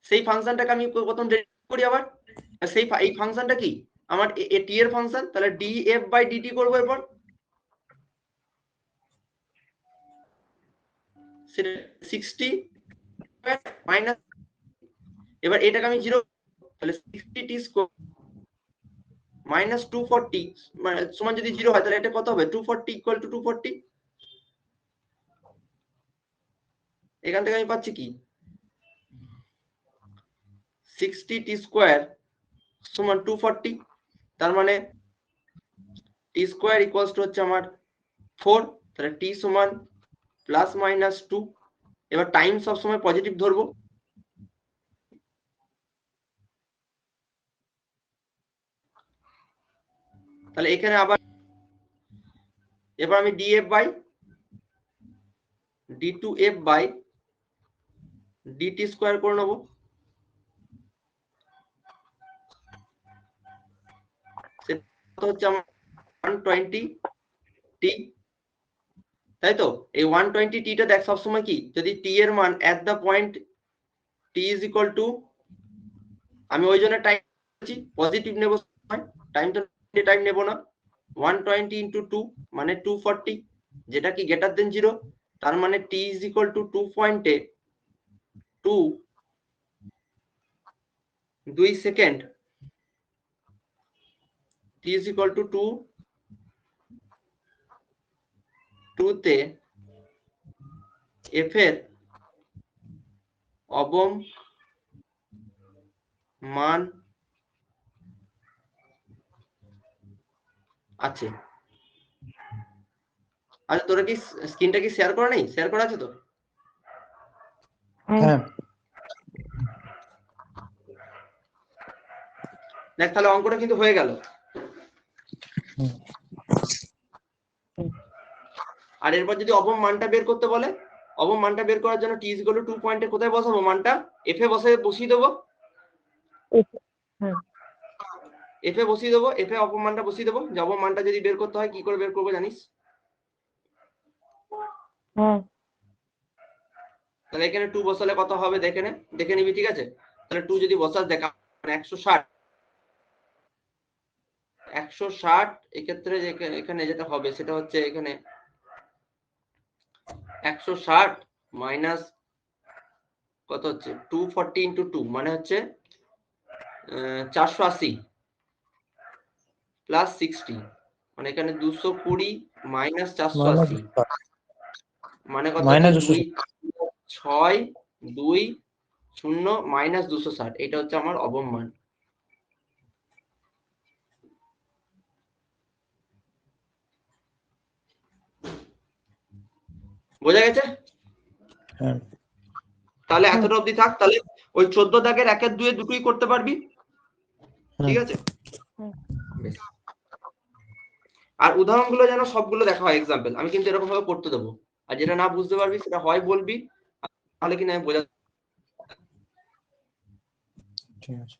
সেই ফাংশনটাকে আমি প্রথম করি আবার, সেই এই ফাংশনটা কি আমার টি এর ফাংশন, তাহলে df বাই dt করব, এরপর সেটা 60 মাইনাস, এবার এটাকে আমি 0, তাহলে 60 টি স্কোয়ার মাইনাস 240 মানে সমান যদি 0 হয় তাহলে এটা কত হবে 240 ইকুয়াল টু 240, এখান থেকে আমি পাচ্ছি কি 60 টি স্কোয়ার সমান 240, তার মানে টি স্কোয়ার ইকুয়ালস টু হচ্ছে আমার 4, তাহলে টি সমান প্লাস মাইনাস 2, এবার টাইম সব সময় পজিটিভ ধরবো, তাহলে এখানে আবার এবার আমি df by d2f by dt square করে নেবো, সেটা হচ্ছে আমার 120 টি তাই তো? এই 120t টা দেখ সবসময় কি, যদি t এর মান at the point t is equal to, আমি ওই জন্য টাইম পজিটিভ নেব, টাইমটা টাইম নেব না, 120 into 2 মানে 240, যেটা কি গ্রেটার দেন 0, তার মানে t is equal to 2.2 2 second, t is equal to 2 তে f এর অবম মান আছে। আচ্ছা তোরা কি স্ক্রিনটা কি শেয়ার করা নেই? শেয়ার করা আছে তো? হ্যাঁ দেখ তাহলে অঙ্কটা কিন্তু হয়ে গেল। হুম। আর এরপর যদি অবম মানটা বের করতে বলে, অবম মানটা বের করার জন্য t is equal to 2 পয়েন্টে কোথায় বসাবো মানটা? f এ বসিয়ে দেবো, হ্যাঁ f এ বসিয়ে দেবো, f এ অবম মানটা বসিয়ে দেবো। যে অবম মানটা যদি বের করতে হয় কি করে বের করবো জানিস? হ্যাঁ তাহলে এখানে 2 বসালে কত হবে দেখে নিবি, ঠিক আছে? তাহলে 2 যদি বসাস দেখ 160 এক্ষেত্রে এখানে যেটা হবে সেটা হচ্ছে এখানে 160 মাইনাস কত হচ্ছে 240 ইন্টু 2 মানে হচ্ছে 480 প্লাস 60, মানে এখানে 220 মাইনাস 480 মানে কত মাইনাস হচ্ছে 200। 2 6 2 0 মাইনাস 260, এটা হচ্ছে আমার অবম মান। বোঝা গেছে? হ্যাঁ তাহলে এতটা অবধি থাক। তাহলে ওই 14 দাগের 1 এর 2 এর দুটোই করতে পারবি, ঠিক আছে? বেশ। আর উদাহরণগুলো যেন সবগুলো দেখা হয় এক্সাম্পল, আমি কিন্তু এরকম ভাবে করতে দেবো। আর যেটা না বুঝতে পারবি সেটা হয় বলবি, তাহলে কিনা আমি বোঝা। ঠিক আছে।